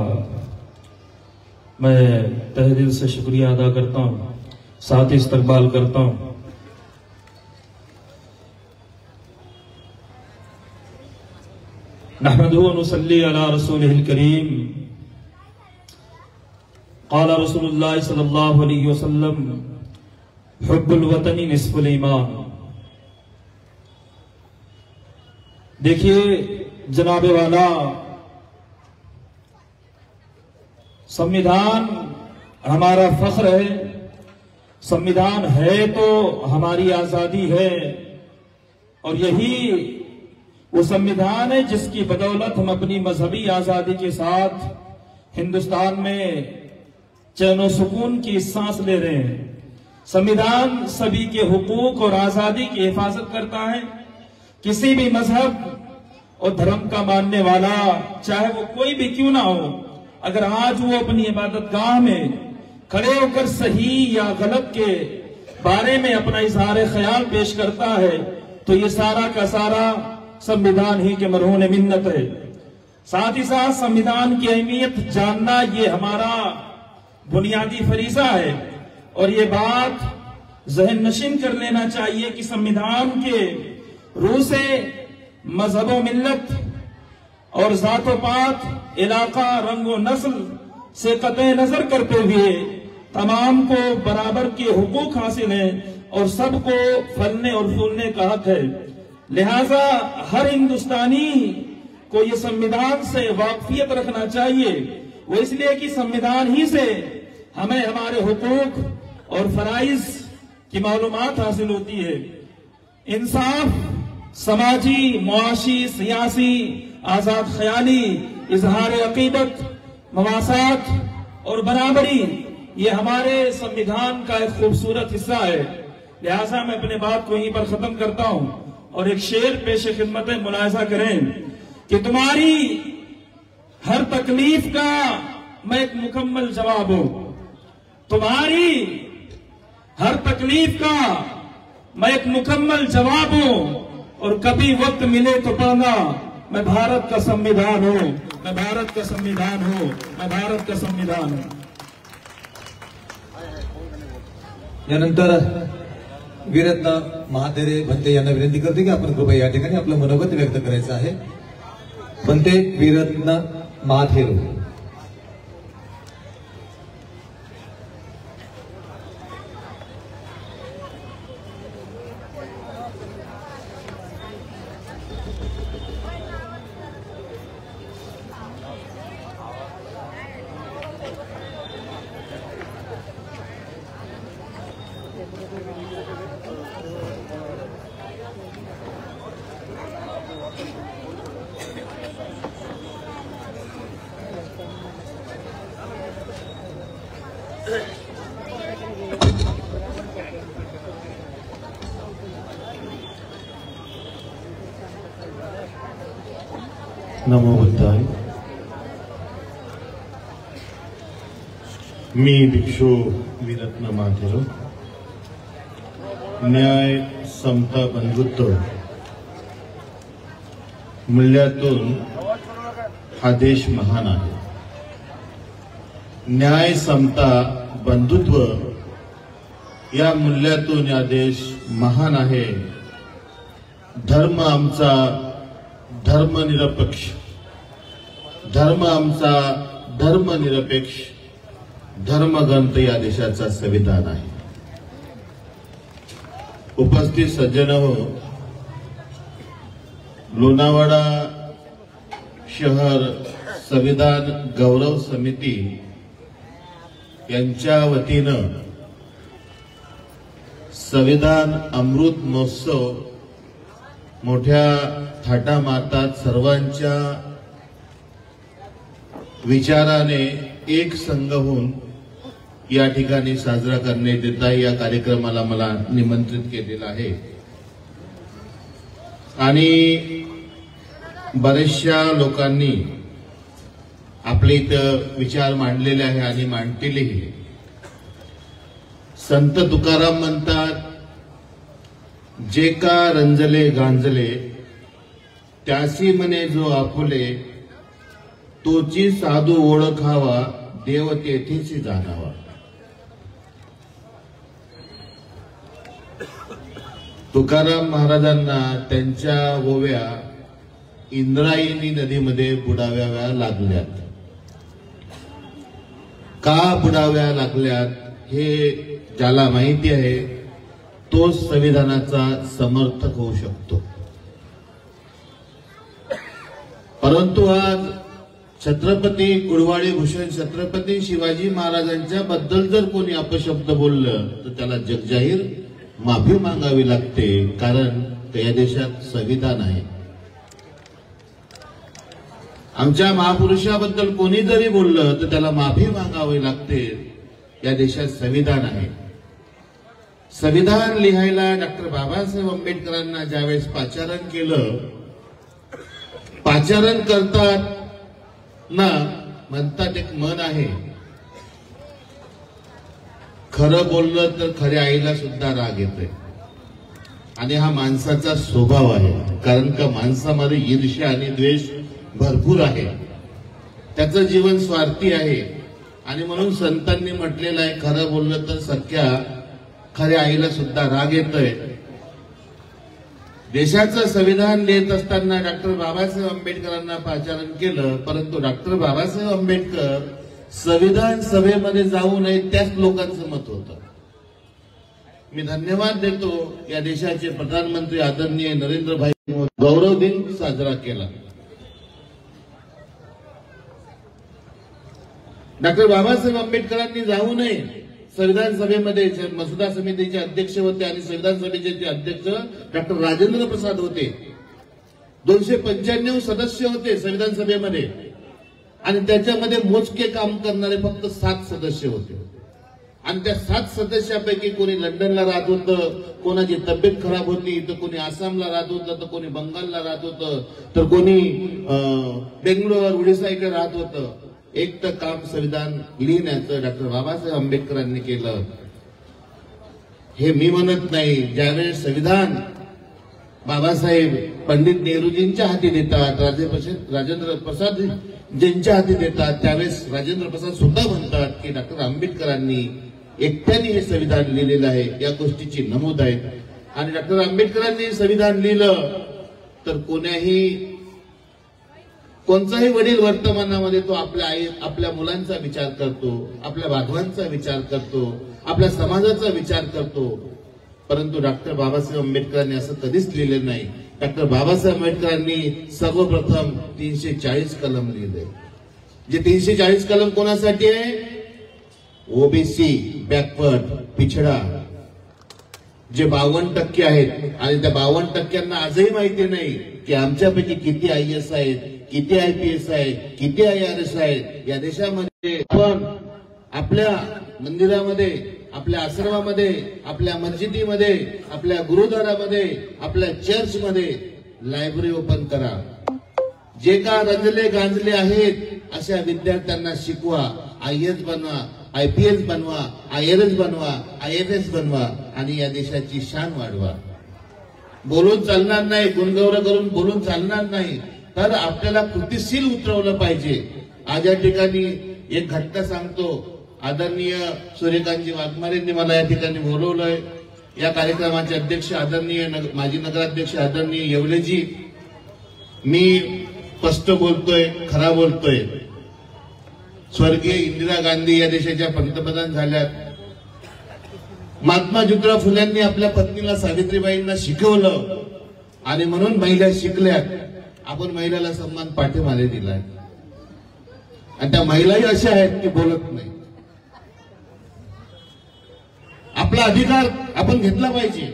मैं तहे दिल से शुक्रिया अदा करता हूँ, साथ ही इस्तकबाल करता हूँ। नहमदुहु व नुसल्ली अला रसूलिहिल करीम। क़ाल रसूलुल्लाह सल्लल्लाहु अलैहि वसल्लम हुब्बुल वतनी निस्फुल ईमान। देखिए जनाबे वाला, संविधान हमारा फख्र है, संविधान है तो हमारी आजादी है, और यही वो संविधान है जिसकी बदौलत हम अपनी मजहबी आजादी के साथ हिंदुस्तान में चैन और सुकून की सांस ले रहे हैं। संविधान सभी के हुकूक और आजादी की हिफाजत करता है। किसी भी मजहब और धर्म का मानने वाला, चाहे वो कोई भी क्यों ना हो, अगर आज वो अपनी इबादतगाह में खड़े होकर सही या गलत के बारे में अपना इजहार ख्याल पेश करता है, तो ये सारा का सारा संविधान ही के मरहून मिन्नत है। साथ ही साथ संविधान की अहमियत जानना ये हमारा बुनियादी फरीजा है, और ये बात जहन नशीन कर लेना चाहिए कि संविधान के रूह से मजहब व मिल्लत और जातो पात, इलाका, रंग व नस्ल से कतई नजर करते हुए तमाम को बराबर के हुकूक हासिल हैं और सबको फलने और फूलने का हक है। लिहाजा हर हिंदुस्तानी को ये संविधान से वाकफियत रखना चाहिए। वो इसलिए कि संविधान ही से हमें हमारे हुकूक और फराइज की मालूमात हासिल होती है। इंसाफ, समाजी, मुआशी, सियासी, आजाद ख्याली, इजहार अकीदत, मवासात और बराबरी, ये हमारे संविधान का एक खूबसूरत हिस्सा है। लिहाजा मैं अपने बात को यहीं पर खत्म करता हूं और एक शेर पेश खिदमत मुलाहिजा करें कि तुम्हारी हर तकलीफ का मैं एक मुकम्मल जवाब हूं। तुम्हारी हर तकलीफ का मैं एक मुकम्मल जवाब हूं, और कभी वक्त मिले तो पढ़ना, मैं भारत का संविधान हूं, मैं भारत का संविधान हूं, मैं भारत का संविधान हूं। यानंतर वीरत्न महातेरे भंते यांना विनंती करते की आपण कृपया या ठिकाणी आपलं मनोगत व्यक्त करायचं आहे। भंते वीरत्न महाथेरो। नमो बुद्धाय। मी भिक्षू वीरत्न महाथेरो। न्याय, समता, बंधुत्व मूल्यातून हा देश महान आहे। न्याय, समता, बंधुत्व या मूल्यातून हा देश महान आहे। धर्म आमचा धर्मनिरपेक्ष, धर्म आमचा धर्मनिरपेक्ष, धर्मग्रंथ या देशाचा संविधान आहे। उपस्थित सज्जन हो, लोणावळा शहर संविधान गौरव समिती यांच्या वतीनं संविधान अमृत महोत्सव मोठ्या थाटामाटात सर्वांच्या विचाराने एक संघ होऊन या ठिकाणी साजरा करण्यात येत आहे। या कार्यक्रमाला मला निमंत्रित केलेलं आहे आणि बरेचशा लोकांनी आपले इथं विचार मांडलेले आहे आणि मांडतीलही। संत तुकाराम म्हणतात, जे का रंजले गांजले त्यासी मने जो आपुले तोची साधू ओळखावा देव तेथेची जाणावा. तुकाराम महाराजांना त्यांच्या ओव्या इंद्रायणी नदीमध्ये बुडाव्या लागल्यात. का बुडाव्या लागल्यात हे ज्याला माहिती आहे तो संविधानाचा समर्थक होऊ शकतो. परंतु आज छत्रपती कुडवाडी भूषण छत्रपती शिवाजी महाराजांच्या बद्दल जर कोणी अपशब्द बोललं तर त्याला जगजाहीर माफी मागावी लागते, कारण या देशात संविधान आहे. आमच्या महापुरुषाबद्दल कोणी जरी बोललं तर त्याला माफी मागावी लागते. या देशात संविधान आहे. संविधान लिहायला डॉक्टर बाबासाहेब आंबेडकरांना ज्यावेळेस पाचारण केलं, पाचारण करतात ना म्हणतात एक मन आहे, खरं बोललं तर खऱ्या आईला सुद्धा राग येतोय. आणि हा माणसाचा स्वभाव आहे, कारण का माणसामध्ये ईर्ष्या आणि द्वेष भरपूर आहे. त्याचं जीवन स्वार्थी आहे. आणि म्हणून संतांनी म्हटलेलं आहे खरं बोललं तर सख्या खऱ्या आईला सुद्धा राग येतोय. देशाचं संविधान लिहित असताना डॉक्टर बाबासाहेब आंबेडकरांना पाचारण केलं, परंतु डॉक्टर बाबासाहेब आंबेडकर संविधान सभेमध्ये जाऊ नये त्याच लोकांचं मत होतं. मी धन्यवाद देतो या देशाचे प्रधानमंत्री आदरणीय नरेंद्रभाई मोदी गौरव दिन साजरा केला. डॉक्टर बाबासाहेब आंबेडकरांनी जाऊ नये संविधान सभेमध्ये. मसुदा समितीचे अध्यक्ष होते आणि संविधान सभेचे ते अध्यक्ष डॉक्टर राजेंद्र प्रसाद होते. 295 सदस्य होते संविधान सभेमध्ये आणि त्याच्यामध्ये मोजके काम करणारे फक्त 7 सदस्य होते. आणि त्या 7 सदस्यापैकी कोणी लंडनला राहत होतं, कोणाची तब्येत खराब होती, तर कोणी आसामला राहत होतं, तर कोणी बंगालला राहत होतं, तर कोणी बेंगलोर उडीसा इकडे राहत होतं. एक तर काम संविधान लिहिण्याचं डॉक्टर बाबासाहेब आंबेडकरांनी केलं. हे मी म्हणत नाही. ज्यावेळेस संविधान बाबासाहेब पंडित नेहरूजींच्या हाती देतात, राजेंद्र प्रसाद ज्यांच्या हाती देतात, त्यावेळेस राजेंद्र प्रसाद स्वतः म्हणतात की डॉक्टर आंबेडकरांनी एकट्याने हे संविधान लिहिलेलं आहे. या गोष्टीची नमूद आहे. आणि डॉक्टर आंबेडकरांनी संविधान लिहिलं तर कोणताही वडील वर्तमानामध्ये तो आपल्या मुलांचा विचार करतो, आपल्या बांधवांचा विचार करतो, आपल्या समाजाचा विचार करतो. परंतु डॉक्टर बाबासाहेब आंबेडकरांनी असं कधीच लिहिलेलं नाही. डॉक्टर बाबासाहेब आंबेडकरांनी सर्वप्रथम 340 कलम लिहिले. जे 340 कलम कोणासाठी आहे? ओबीसी, बॅकवर्ड, पिछडा, जे 52% आहेत. आणि त्या 52%ांना आजही माहिती नाही की आमच्यापैकी किती IAS आहेत, किती IPS आहेत, किती IRS आहेत. या देशामध्ये आपण आपल्या मंदिरामध्ये, आपल्या आश्रमामध्ये, आपल्या मस्जिदीमध्ये, आपल्या गुरुद्वारामध्ये, आपल्या चर्चमध्ये लायब्ररी ओपन करा. जे का रंजले गांजले आहेत अशा विद्यार्थ्यांना शिकवा. IAS बनवा, IPS बनवा, IRS बनवा, IFS बनवा आणि या देशाची शान वाढवा. बोलून चालणार नाही, गुणगौरव करून बोलून चालणार नाही, तर आपल्याला कृतीशील उतरवलं पाहिजे. आज या ठिकाणी एक घटना सांगतो. आदरणीय सूर्यकांतजी वाघमारेंनी मला या ठिकाणी बोलवलंय. या कार्यक्रमाचे अध्यक्ष आदरणीय माजी नगराध्यक्ष आदरणीय येवलेजी. मी स्पष्ट बोलतोय, खरा बोलतोय. स्वर्गीय इंदिरा गांधी या देशाच्या पंतप्रधान झाल्यात. महात्मा ज्योतिराव फुल्यांनी आपल्या पत्नीला सावित्रीबाईंना शिकवलं आणि म्हणून महिला शिकल्यात. आपण महिलाला सन्मान पाठीमागे दिलाय आणि त्या महिलाही अशा आहेत की बोलत नाही. आपला अधिकार आपण घेतला पाहिजे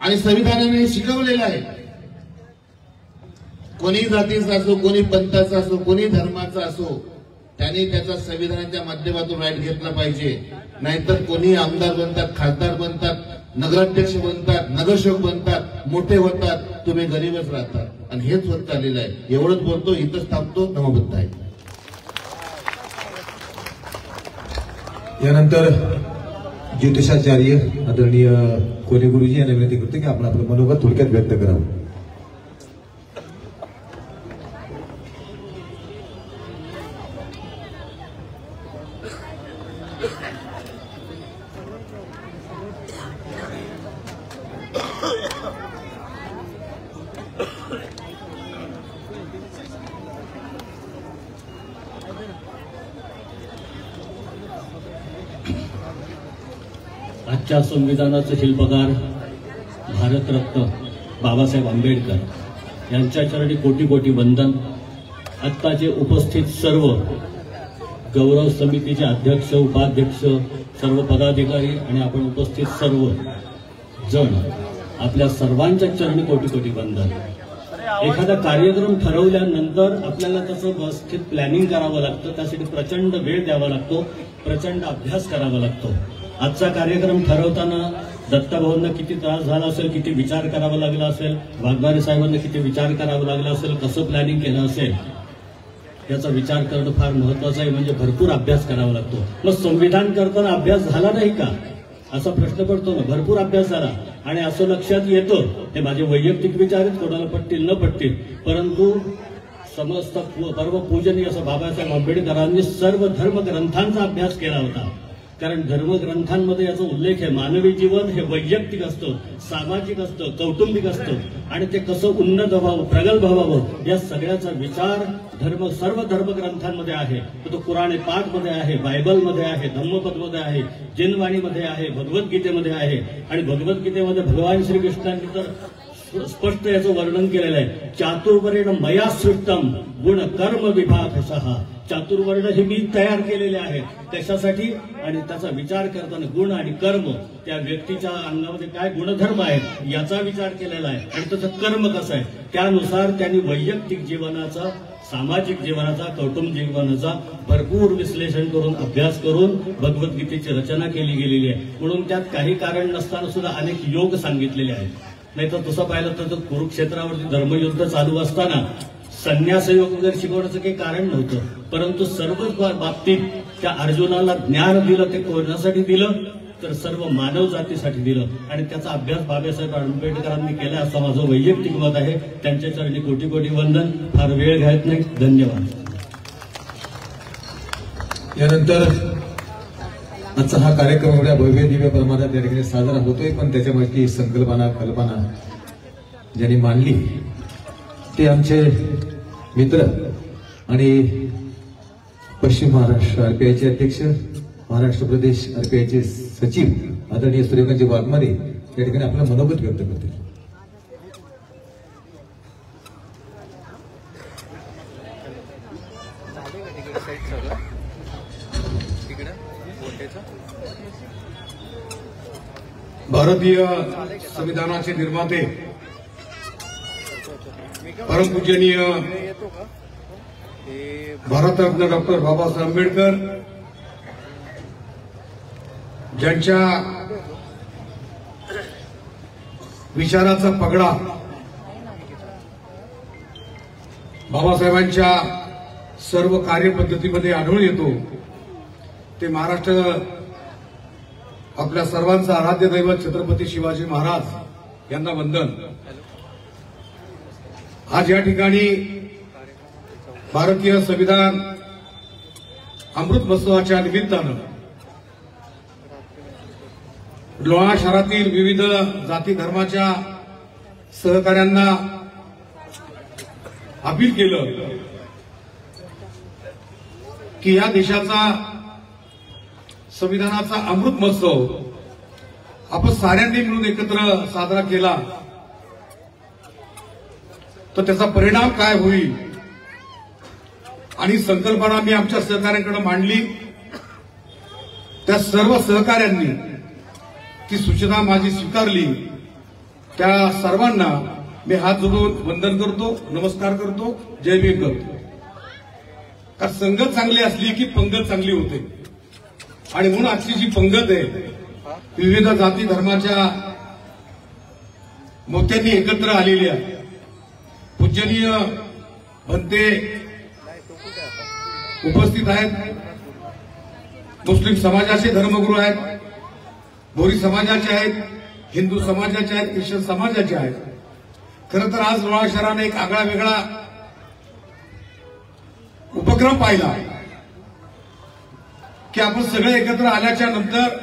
आणि संविधानाने हे शिकवलेलं आहे. कोणी जातीचा असो, कोणी पंथाचा असो, कोणी धर्माचा असो, त्याने त्याचा संविधानाच्या माध्यमातून राईट घेतला पाहिजे. नाहीतर कोणी आमदार बनतात, खासदार बनतात, नगराध्यक्ष बनतात, नगरसेवक बनतात, मोठे होतात, तुम्ही गरीबच राहतात आणि हेच होत चाललेलं आहे. एवढंच बोलतो, इथंच थांबतो. नमोबुद्ध आहे. यानंतर ज्योतिषाचार्य आदरणीय कोले गुरुजी यांना विनंती करतो की आपण आपलं मनोगत थोडक्यात व्यक्त करावं. आजच्या संविधानाचे शिल्पकार भारतरत्न बाबासाहेब आंबेडकर यांच्या चरणी कोटी कोटी वंदन. आत्ताचे उपस्थित सर्व गौरव समितीचे अध्यक्ष, उपाध्यक्ष, सर्व पदाधिकारी आणि आपण उपस्थित सर्व जण, आपल्या सर्वांच्या चरणी कोटी कोटी वंदन. एखादा कार्यक्रम ठरवल्यानंतर आपल्याला त्याचं व्यवस्थित प्लॅनिंग करावं लागतं, त्यासाठी प्रचंड वेळ द्यावा लागतो, प्रचंड अभ्यास करावा लागतो. आजचा कार्यक्रम ठरवताना दत्ताभाऊंना किती त्रास झाला असेल, किती विचार करावा लागला असेल, वाघमारे साहेबांना किती विचार करावा लागला असेल, कसं प्लॅनिंग केलं असेल, याचा विचार करणं फार महत्वाचं आहे. म्हणजे भरपूर अभ्यास करावा लागतो. मग संविधान करताना अभ्यास झाला नाही का असा प्रश्न पडतो ना. भरपूर अभ्यास झाला आणि असं लक्षात येतं, हे माझे वैयक्तिक विचार आहेत, कोणाला पटतील न पटतील, परंतु समस्त परम पूजनीय असं बाबासाहेब आंबेडकरांनी सर्व धर्मग्रंथांचा अभ्यास केला होता. कारण धर्मग्रंथांमध्ये याचा उल्लेख आहे, मानवी जीवन हे वैयक्तिक असतं, सामाजिक असतं, कौटुंबिक असतं आणि ते कसं उन्नत व्हावं, प्रगल्भ व्हावं, या सगळ्याचा विचार सर्व धर्मग्रंथांमध्ये आहे. तो कुराण पाकमध्ये आहे, बायबलमध्ये आहे, धम्मपदमध्ये आहे, जिनवाणीमध्ये आहे, भगवद्गीतेमध्ये आहे. आणि भगवद्गीतेमध्ये भगवान श्रीकृष्णांनी तर स्पष्ट याचं वर्णन केलेलं आहे. चातुर्वर्ण मया सृष्टम गुण कर्म विभागशः. चातुर्वर्ण हे मी तयार केलेले आहे त्याच्यासाठी, आणि त्याचा विचार करताना गुण आणि कर्म, त्या व्यक्तीच्या अंगामध्ये काय गुणधर्म आहेत याचा विचार केलेला आहे आणि त्याचं कर्म कसं आहे त्यानुसार त्यांनी वैयक्तिक जीवनाचा, सामाजिक जीवनाचा, कौटुंबिक जीवनाचा भरपूर विश्लेषण करून, अभ्यास करून भगवद्गीतेची रचना केली गेलेली आहे. म्हणून त्यात काही कारण नसताना सुद्धा अनेक योग सांगितलेले आहेत. नाही तर तसं पाहिलं तर कुरुक्षेत्रावरती धर्मयुद्ध चालू असताना संन्यास योग वगैरे शिकवण्याचं काही कारण नव्हतं, परंतु सर्वच बाबतीत त्या अर्जुनाला ज्ञान दिलं, ते कोणासाठी दिलं तर सर्व मानव जातीसाठी दिलं. आणि त्याचा अभ्यास बाबासाहेब आंबेडकरांनी केला असं माझं वैयक्तिक मत आहे. त्यांच्या चरणी कोटी कोटी वंदन. फार वेळ घ्यायत नाही. धन्यवाद. यानंतर आजचा हा कार्यक्रम एवढ्या भव्य दिव्य प्रमाणात त्या ठिकाणी साजरा होतोय, पण त्याच्यामागची संकल्पना, कल्पना ज्यांनी मांडली ते आमचे मित्र आणि पश्चिम महाराष्ट्र आरपीआयचे अध्यक्ष, महाराष्ट्र प्रदेश आरपीआयचे सचिव आदरणीय सूर्यकांतजी वाघमारे या ठिकाणी आपलं मनोगत व्यक्त करतील. भारतीय संविधानाचे निर्माते परमपूजनीय भारतरत्न डॉक्टर बाबासाहेब आंबेडकर ज्यांच्या विचाराचा पगडा बाबासाहेबांच्या सर्व कार्यपद्धतीमध्ये आढळून येतो, ते महाराष्ट्र आपल्या सर्वांचा आराध्य दैवत छत्रपती शिवाजी महाराज यांना वंदन. आज या ठिकाणी भारतीय संविधान अमृत महोत्सवाच्या निमित्तानं लोणावळा शहरातील विविध जाती धर्माच्या सहकाऱ्यांना अपील केलं की या देशाचा संविधानाचा अमृत महोत्सव आपण साऱ्यांनी मिळून एकत्र साजरा केला तर त्याचा परिणाम काय होईल, आणि संकल्पना मी आमच्या सहकाऱ्यांकडे मांडली. त्या सर्व सहकाऱ्यांनी ती सूचना माझी स्वीकारली. त्या सर्वांना मी हात जोडून वंदन करतो, नमस्कार करतो, जय भीम करतो. कारण संगत चांगली असली की पंगत चांगली होते, आणि म्हणून आजची जी पंगत आहे विविध जाती धर्माच्या मोत्यांनी एकत्र आलेली आहे. पूजनीय भंते उपस्थित आहेत, मुस्लिम समाजाचे धर्मगुरू आहेत, भोरी समाजाचे आहेत, हिंदू समाजाचे आहेत, ख्रिश्चन समाजाचे आहेत. खरं तर आज लोणावळा शहराने एक आगळा वेगळा उपक्रम पाहिला की आपण सगळे एकत्र आल्याच्या नंतर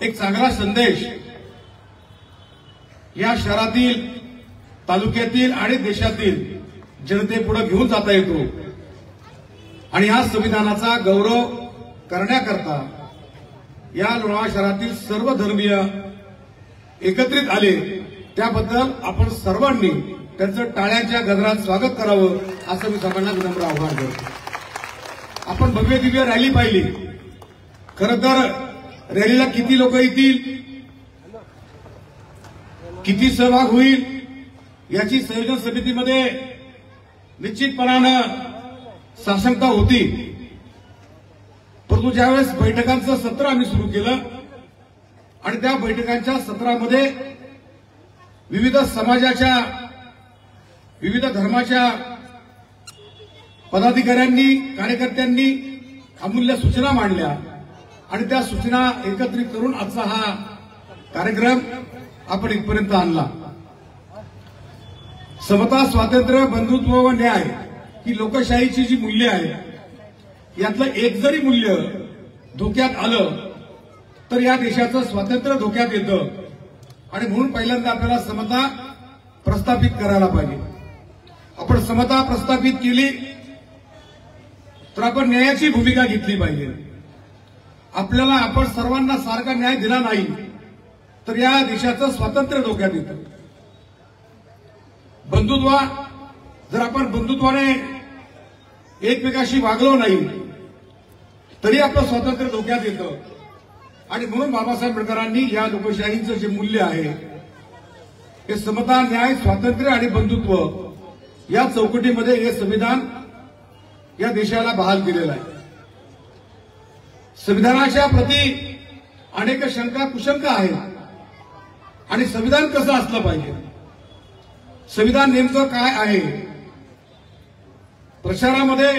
एक चांगला संदेश या शहरातील, तालुक्यातील आणि देशातील जनतेपुढे घेऊन जाता येतो. आणि या संविधानाचा गौरव करण्याकरता या लोणावळा शहरातील सर्व धर्मीय एकत्रित आले. त्याबद्दल आपण सर्वांनी त्यांचं टाळ्यांच्या गजरात स्वागत करावं असं मी सर्वांना विनम्र आवाहन करतो. आपण भव्य दिव्य रॅली पाहिली. खरं तर रॅलीला किती लोक येतील, किती सहभाग होईल याची संयोजन समितीमध्ये निश्चितपणानं साशंकता होती. परंतु ज्यावेळेस बैठकांचं सत्र आम्ही सुरू केलं आणि त्या बैठकांच्या सत्रामध्ये विविध समाजाच्या, विविध धर्माच्या पदाधिकाऱ्यांनी, कार्यकर्त्यांनी अमूल्य सूचना मांडल्या आणि त्या सूचना एकत्रित करून आजचा हा कार्यक्रम आपण इथपर्यंत आणला. समता, स्वातंत्र्य, बंधुत्व व न्याय ही लोकशाहीची जी मूल्य आहे यातलं एक जरी मूल्य धोक्यात आलं तर या देशाचं स्वातंत्र्य धोक्यात येतं. आणि म्हणून पहिल्यांदा आपल्याला समता प्रस्थापित करायला पाहिजे. आपण समता प्रस्थापित केली तर आपण न्यायाची भूमिका घेतली पाहिजे. आपल्याला आपण सर्वांना सारखा न्याय दिला नाही तर या देशाचं स्वातंत्र्य धोक्यात येतं. बंधुत्व, जर आपण बंधुत्वाने एकमेकाशी वागलो नाही तरी आपलं स्वातंत्र्य धोक्यात येतं. आणि म्हणून बाबासाहेब आंबेडकरांनी या लोकशाहीचं जे मूल्य आहे हे समता, न्याय, स्वातंत्र्य आणि बंधुत्व या चौकटीमध्ये हे संविधान या देशाला बहाल केलेलं आहे. संविधानाच्या प्रती अनेक शंका कुशंका आहेत आणि संविधान कसं असलं पाहिजे, संविधान नेमकं काय आहे. प्रचारामध्ये,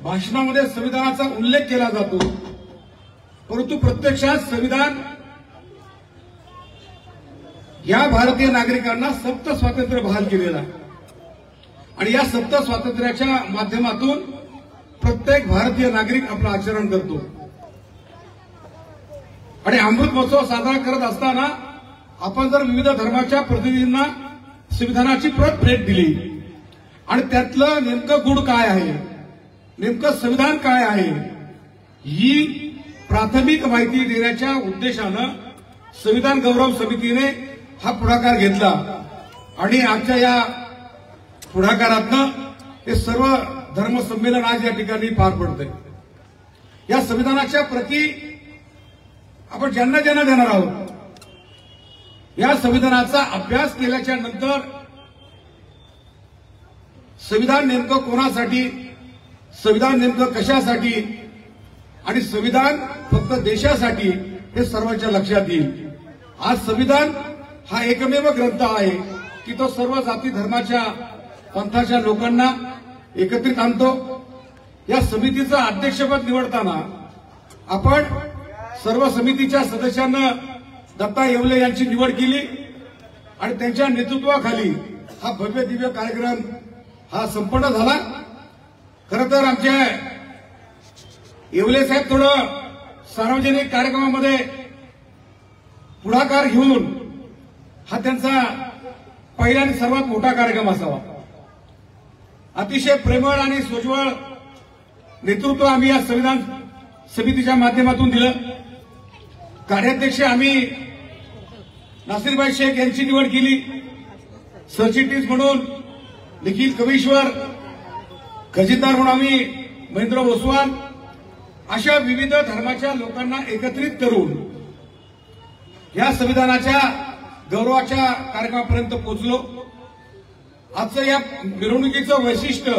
भाषणामध्ये संविधानाचा उल्लेख केला जातो, परंतु प्रत्यक्षात संविधान या भारतीय नागरिकांना सप्त स्वातंत्र्य बहाल केलेलं आहे. आणि या सप्त स्वातंत्र्याच्या माध्यमातून प्रत्येक भारतीय नागरिक आपलं आचरण करतो. आणि अमृत महोत्सव साजरा करत असताना आपण जर विविध धर्माच्या प्रतिनिधींना संविधानाची प्रत भेट दिली आणि त्यातलं नेमकं गुण काय आहे, नेमकं संविधान काय आहे, ही प्राथमिक माहिती देण्याच्या उद्देशानं संविधान गौरव समितीने हा पुढाकार घेतला. आणि आजच्या या पुढाकारातनं हे सर्व धर्म संमेलन आज या ठिकाणी पार पडतंय. या संविधानाच्या प्रती आपण ज्यांना ज्यांना देणार आहोत, या संविधानाचा अभ्यास केल्याच्या नंतर संविधान नेमकं कोणासाठी, संविधान नेमकं कशासाठी आणि संविधान फक्त देशासाठी हे सर्वांच्या लक्षात येईल. आज संविधान हा एकमेव ग्रंथ आहे की तो सर्व जाती धर्माच्या पंथाच्या लोकांना एकत्रित आणतो. या समितीचं अध्यक्षपद निवडताना आपण सर्व समितीच्या सदस्यांना दत्ता येवले यांची निवड केली आणि त्यांच्या नेतृत्वाखाली हा भव्य दिव्य कार्यक्रम हा संपन्न झाला. खरं तर आमच्या येवले साहेब थोडं सार्वजनिक कार्यक्रमामध्ये पुढाकार घेऊन हा त्यांचा पहिला आणि सर्वात मोठा कार्यक्रम असावा. अतिशय प्रेमळ आणि सोज्वळ नेतृत्व आम्ही या संविधान समितीच्या माध्यमातून दिलं. कार्याध्यक्ष आम्ही नासिरभाई शेख यांची निवड केली. सरचिटणीस म्हणून निखिल कवीश्वर, खजिनदार म्हणून आम्ही महेंद्र ओसवाल, अशा विविध धर्माच्या लोकांना एकत्रित करून या संविधानाच्या गौरवाच्या कार्यक्रमापर्यंत पोहोचलो. आजचं या मिरवणुकीचं वैशिष्ट्य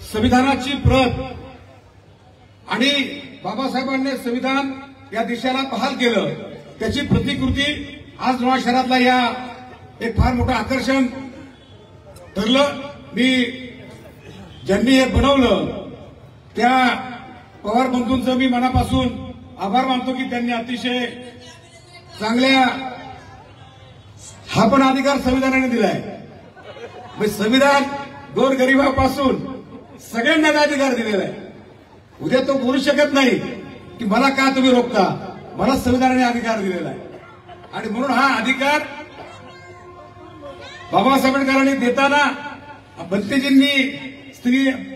संविधानाची प्रत आणि बाबासाहेबांनी संविधान या देशाला बहाल केलं त्याची प्रतिकृती आज लोणावळा शहरातला या एक फार मोठं आकर्षण ठरलं. मी ज्यांनी हे बनवलं त्या पवार बंधूंचं मी मनापासून आभार मानतो की त्यांनी अतिशय चांगल्या हा पण अधिकार संविधानाने दिलाय. संविधान गोरगरिबापासून सगळ्यांना अधिकार दिलेला आहे. उद्या तो बोलू शकत नाही की मला का तुम्ही रोखता, मला संविधानाने अधिकार दिलेला आहे. आणि म्हणून हा अधिकार बाबासाहेब आंबेडकरांनी देताना बंतेजींनी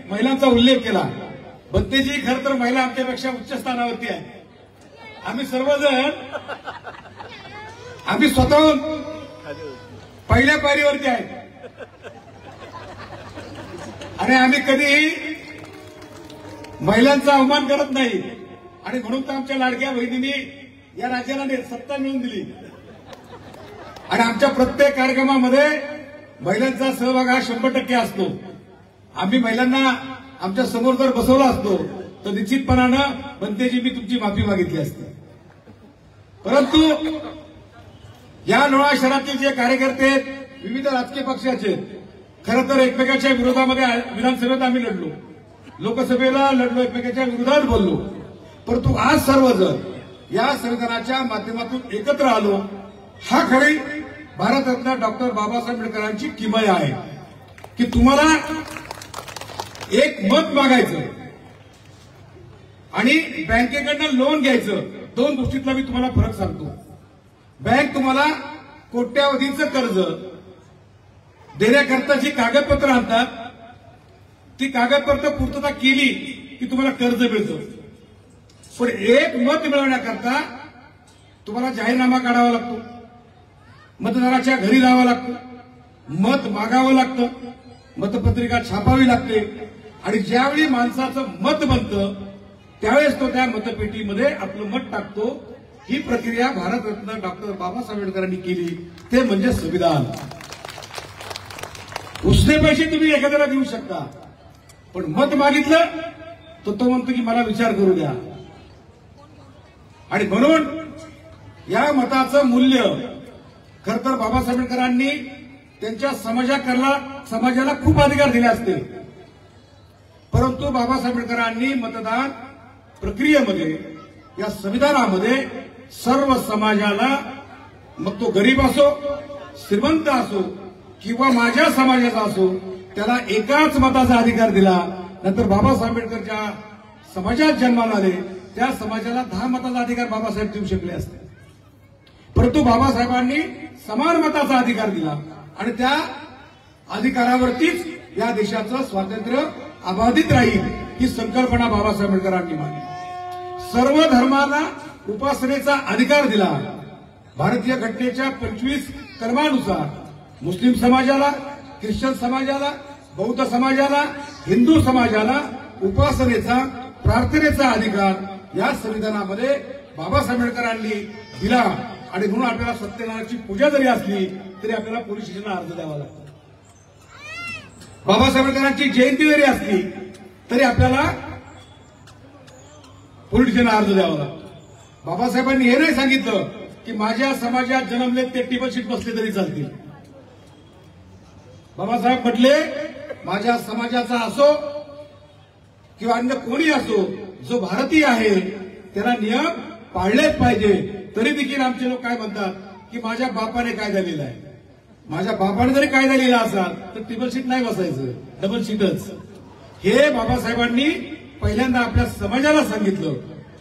महिलांचा उल्लेख केला. बंतेजी खरं तर महिला आमच्यापेक्षा उच्च स्थानावरती आहे. आम्ही सर्वजण आम्ही स्वतःहून पहिल्या पायरीवरती आहे आणि आम्ही कधी महिलांचा अवमान करत नाही. आणि म्हणून तर आमच्या लाडक्या बहिणींनी या राज्याला सत्ता मिळवून दिली. आणि आमच्या प्रत्येक कार्यक्रमामध्ये महिलांचा सहभाग हा 100% असतो. आम्ही महिलांना आमच्या समोर जर बसवला असतो तर निश्चितपणानं बंतेजी मी तुमची माफी मागितली असती. परंतु या लोणार शहरातील जे कार्यकर्ते आहेत, विविध राजकीय पक्षाचे, खरं तर एकमेकाच्या विरोधामध्ये विधानसभेत आम्ही लढलो, लोकसभेला लढलो, एकमेकाच्या विरोधात बोललो. परंतु आज सर्वजण या संविधानाच्या माध्यमातून एकत्र आलो. हा खरी भारतरत्न डॉक्टर बाबासाहेब आंबेडकरांची किमया आहे की तुम्हाला एक मत मागायचं आणि बँकेकडनं लोन घ्यायचं. दोन गोष्टीतला मी तुम्हाला फरक सांगतो. बँक तुम्हाला कोट्यावधीचं कर्ज देण्याकरता जी कागदपत्र आणतात, ती कागदपत्र पूर्तता केली की तुम्हाला कर्ज मिळतं. पण एक मत मिळवण्याकरता तुम्हाला जाहीरनामा काढावा लागतो, मतदाराच्या घरी जावं लागतं, मत मागावं लागतं, मतपत्रिका छापावी लागते. आणि ज्यावेळी माणसाचं मत बनतं त्यावेळेस तो त्या मतपेटीमध्ये आपलं मत टाकतो. ही प्रक्रिया भारतरत्न डॉक्टर बाबासाहेब आंबेडकरांनी केली, ते म्हणजे संविधान. उसने पैसे तुम्ही एखाद्याला देऊ शकता, पण मत मागितलं तर तो म्हणतो की मला विचार करू द्या. आणि म्हणून या मताचं मूल्य खरं तर बाबासाहेब आंबेडकरांनी त्यांच्या समाजाला खूप अधिकार दिले असते. परंतु बाबासाहेब आंबेडकरांनी मतदान प्रक्रियेमध्ये, या संविधानामध्ये सर्व समाजाला, मग तो गरीब असो, श्रीमंत असो किंवा माझ्या समाजाचा असो, त्याला एकाच मताचा अधिकार दिला. नंतर बाबासाहेब आंबेडकर ज्या समाजात जन्माला आले त्या समाजाला 10 मताचा अधिकार बाबासाहेब देऊ शकले असते. परंतु बाबासाहेबांनी समान मताचा अधिकार दिला आणि त्या अधिकारावरतीच या देशाचं स्वातंत्र्य अबाधित राहील ही संकल्पना बाबासाहेब आंबेडकरांनी मांडली. सर्व धर्माला उपासनेचा अधिकार दिला. भारतीय घटनेच्या 25 कलमानुसार मुस्लिम समाजाला, ख्रिश्चन समाजाला, बौद्ध समाजाला, हिंदू समाजाला उपासनेचा, प्रार्थनेचा अधिकार या संविधानामध्ये बाबासाहेब आंबेडकरांनी दिला. आणि म्हणून आपल्याला सत्यनारायणाची पूजा जरी असली तरी आपल्याला पोलीस स्टेशनला अर्ज द्यावा लागतो. बाबासाहेब आंबेडकरांची जयंती जरी असली तरी आपल्याला पोलीस स्टेशनला अर्ज द्यावा लागतो. बाबासाहेबांनी हे नाही सांगितलं की माझ्या समाजात जन्मले ते टेबल शीट बसले तरी चालतील. बाबासाहेब म्हटले माझ्या समाजाचा असो किंवा अन्य कोणी असो, जो भारतीय आहे त्याला नियम पाळलेच पाहिजे. तरी देखील आमचे लोक काय म्हणतात की माझ्या बापाने कायदा लिहिला आहे. माझ्या बापाने जरी कायदा लिहिला असाल तर टेबल शीट नाही बसायचं, डबल शीटच. हे बाबासाहेबांनी पहिल्यांदा आपल्या समाजाला सांगितलं.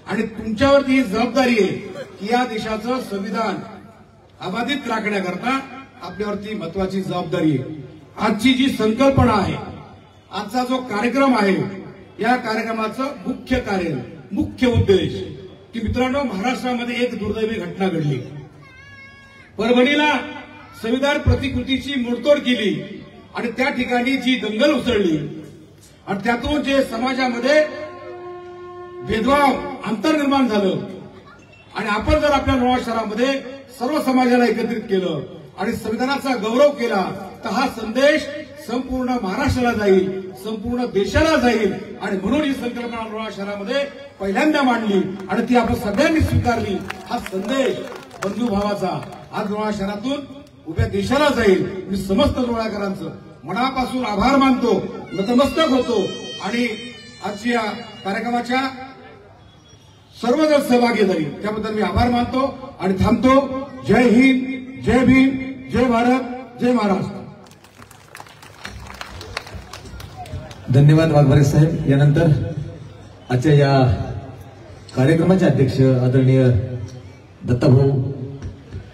आणि तुमच्यावरती ही जबाबदारी आहे की या देशाचं संविधान अबाधित राखण्याकरता आपल्यावरती महत्वाची जबाबदारी आहे. आजची जी संकल्पना आहे, आजचा जो कार्यक्रम आहे, या कार्यक्रमाचं मुख्य कार्य, मुख्य उद्देश की मित्रांनो, महाराष्ट्रामध्ये एक दुर्दैवी घटना घडली. परभणीला संविधान प्रतिकृतीची मोडतोड केली आणि त्या ठिकाणी जी दंगल उसळली आणि त्यातून जे समाजामध्ये भेदभाव, अंतर निर्माण झालं. आणि आपण जर आपल्या लोणार शहरामध्ये सर्व समाजाला एकत्रित केलं आणि संविधानाचा गौरव केला तर हा संदेश संपूर्ण महाराष्ट्राला जाईल, संपूर्ण देशाला जाईल. आणि म्हणून ही संकल्पना लोणार शहरामध्ये पहिल्यांदा मांडली आणि ती आपण सगळ्यांनी स्वीकारली. हा संदेश बंधुभावाचा आज लोणार शहरातून उभ्या देशाला जाईल. मी समस्त लोणारकरांचं मनापासून आभार मानतो, नतमस्तक होतो. आणि आजच्या या कार्यक्रमाच्या सर्वजण सहभागी झाली, त्याबद्दल मी आभार मानतो आणि थांबतो. जय हिंद, जय भीम, जय भारत, जय महाराष्ट्र. धन्यवाद वाघमारे साहेब. यानंतर आजच्या या कार्यक्रमाचे अध्यक्ष आदरणीय दत्ताभाऊ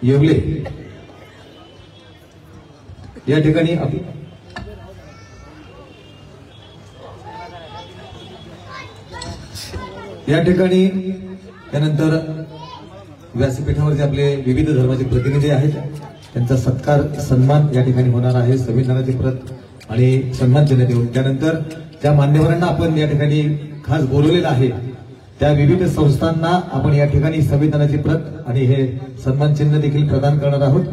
येवले या ठिकाणी त्यानंतर व्यासपीठावर जे आपले विविध धर्माचे प्रतिनिधी आहेत त्यांचा सत्कार सन्मान या ठिकाणी होणार आहे. संविधानाची प्रत आणि सन्मान चिन्ह देऊन त्यानंतर ज्या मान्यवरांना आपण या ठिकाणी खास बोलवलेलं आहे त्या विविध संस्थांना आपण या ठिकाणी संविधानाची प्रत आणि हे सन्मान चिन्ह देखील प्रदान करणार आहोत.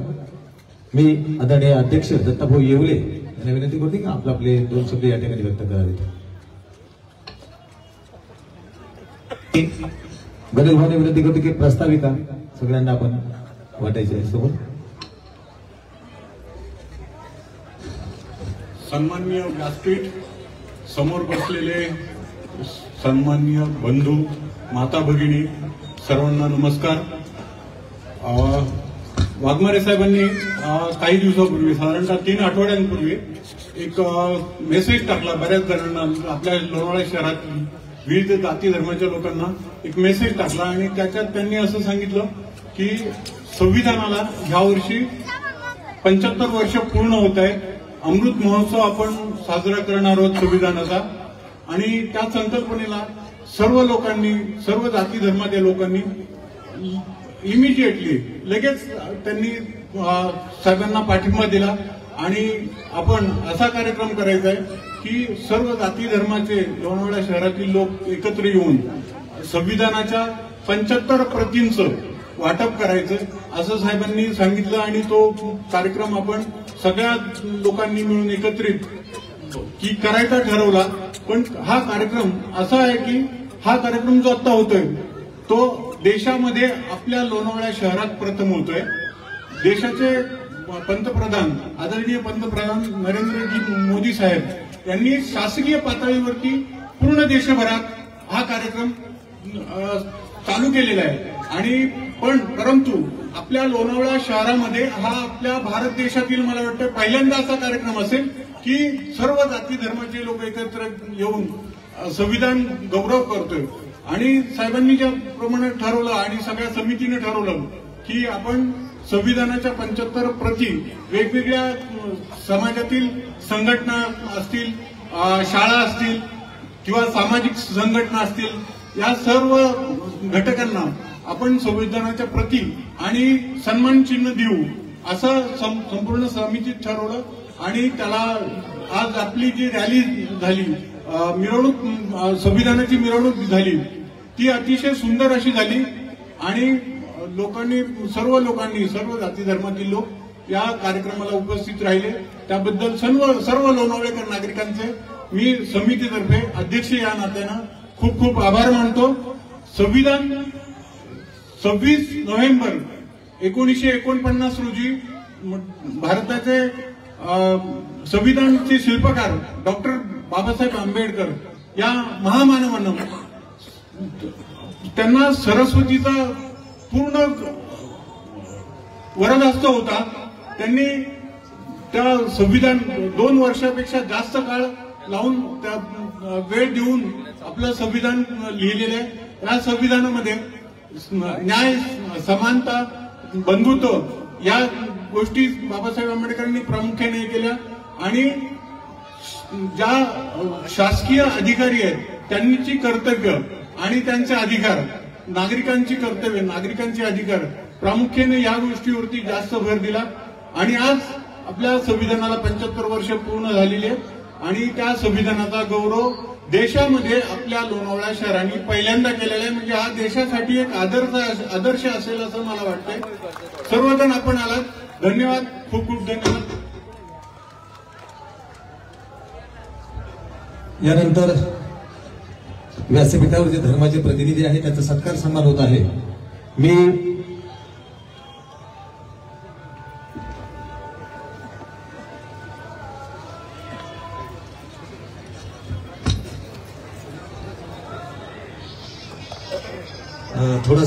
मी आदरणीय अध्यक्ष दत्ताभाऊ येवले यांना विनंती करते की आपले 2 शब्द या ठिकाणी व्यक्त करावेत. गणेश भाऊने विनंती करतो की प्रस्ताविका सगळ्यांना आपण वाटायची आहे सोबत. सन्माननीय व्यासपीठ समोर बसलेले सन्माननीय बंधू, माता भगिनी, सर्वांना नमस्कार. वाघमारे साहेबांनी काही दिवसापूर्वी साधारणतः 3 आठवड्यांपूर्वी एक मेसेज टाकला बऱ्याच जणांना, आपल्या लोणावळा शहरात विविध जाती धर्माच्या लोकांना एक मेसेज टाकला आणि त्याच्यात त्यांनी असं सांगितलं की संविधानाला ह्या वर्षी 75 वर्ष पूर्ण होत आहे. अमृत महोत्सव आपण साजरा करणार आहोत संविधानाचा आणि त्या संकल्पनेला सर्व लोकांनी, सर्व जाती धर्माच्या लोकांनी इमिजिएटली लगेच त्यांनी साहेबांना पाठिंबा दिला आणि आपण असा कार्यक्रम करायचा आहे की सर्व जाती धर्माचे लोणावळा शहरातील लोक एकत्र येऊन संविधानाच्या 75 प्रतींचं वाटप करायचं असं साहेबांनी सांगितलं आणि तो कार्यक्रम आपण सगळ्या लोकांनी मिळून एकत्रित की करायचा ठरवला. पण हा कार्यक्रम असा आहे की हा कार्यक्रम जो आता होतोय तो देशामध्ये आपल्या लोणावळा शहरात प्रथम होतोय. देशाचे पंतप्रधान, आदरणीय पंतप्रधान नरेंद्रजी मोदी साहेब यांनी शासकीय पातळीवरती पूर्ण देशभरात हा कार्यक्रम चालू केलेला आहे आणि परंतु आपल्या लोणावळा शहरामध्ये हा आपल्या भारत देशातील मला वाटतं पहिल्यांदा असा कार्यक्रम असेल की सर्व जाती धर्माचे लोक एकत्र येऊन संविधान गौरव करतोय. आणि साहेबांनी ज्याप्रमाणे ठरवलं आणि सगळ्या समितीने ठरवलं की आपण संविधानाच्या 75 प्रती वेगवेगळ्या समाजातील संघटना असतील, शाळा असतील किंवा सामाजिक संघटना असतील, या सर्व घटकांना आपण संविधानाच्या प्रती आणि सन्मान चिन्ह देऊ असं संपूर्ण समितीत ठरवलं. आणि त्याला आज आपली जी रॅली झाली, मिरवणूक, संविधानाची मिरवणूक झाली, ती अतिशय सुंदर अशी झाली आणि सर्व लोकांनी, सर्व जाती धर्मातील लोक या कार्यक्रमाला उपस्थित राहिले. त्याबद्दल सर्व लोणावळेकर नागरिकांचे मी समितीतर्फे अध्यक्ष या नात्यानं खूप खूप आभार मानतो. संविधान 26 नोव्हेंबर 1949 रोजी भारताचे संविधानाचे शिल्पकार डॉक्टर बाबासाहेब आंबेडकर या महामानवानं त्यांना सरस्वतीचा पूर्ण वरदहस्त होता. त्यांनी त्या संविधान 2 वर्षापेक्षा जास्त काळ लावून त्या वेळ देऊन आपलं संविधान लिहिलेलं आहे. या संविधानामध्ये न्याय, समानता, बंधुत्व या गोष्टी बाबासाहेब आंबेडकरांनी प्रामुख्याने केल्या आणि ज्या शासकीय अधिकारी आहेत त्यांची कर्तव्य आणि त्यांचे अधिकार, नागरिकांची कर्तव्य, नागरिकांचे अधिकार प्रामुख्याने या गोष्टीवरती जास्त भर दिला. आणि आज आपल्या संविधानाला 75 वर्ष पूर्ण झालेली आहेत आणि त्या संविधानाचा गौरव देशामध्ये आपल्या लोणावळा शहराने पहिल्यांदा केलेला आहे. म्हणजे हा देशासाठी एक आदर्श असेल असं मला वाटतंय. सर्वजण आपण आलात, धन्यवाद, खूप खूप धन्यवाद. यानंतर व्यासपीठावर जे धर्माचे प्रतिनिधी आहेत त्यांचा सत्कार सन्मान होत आहे. मी थोडं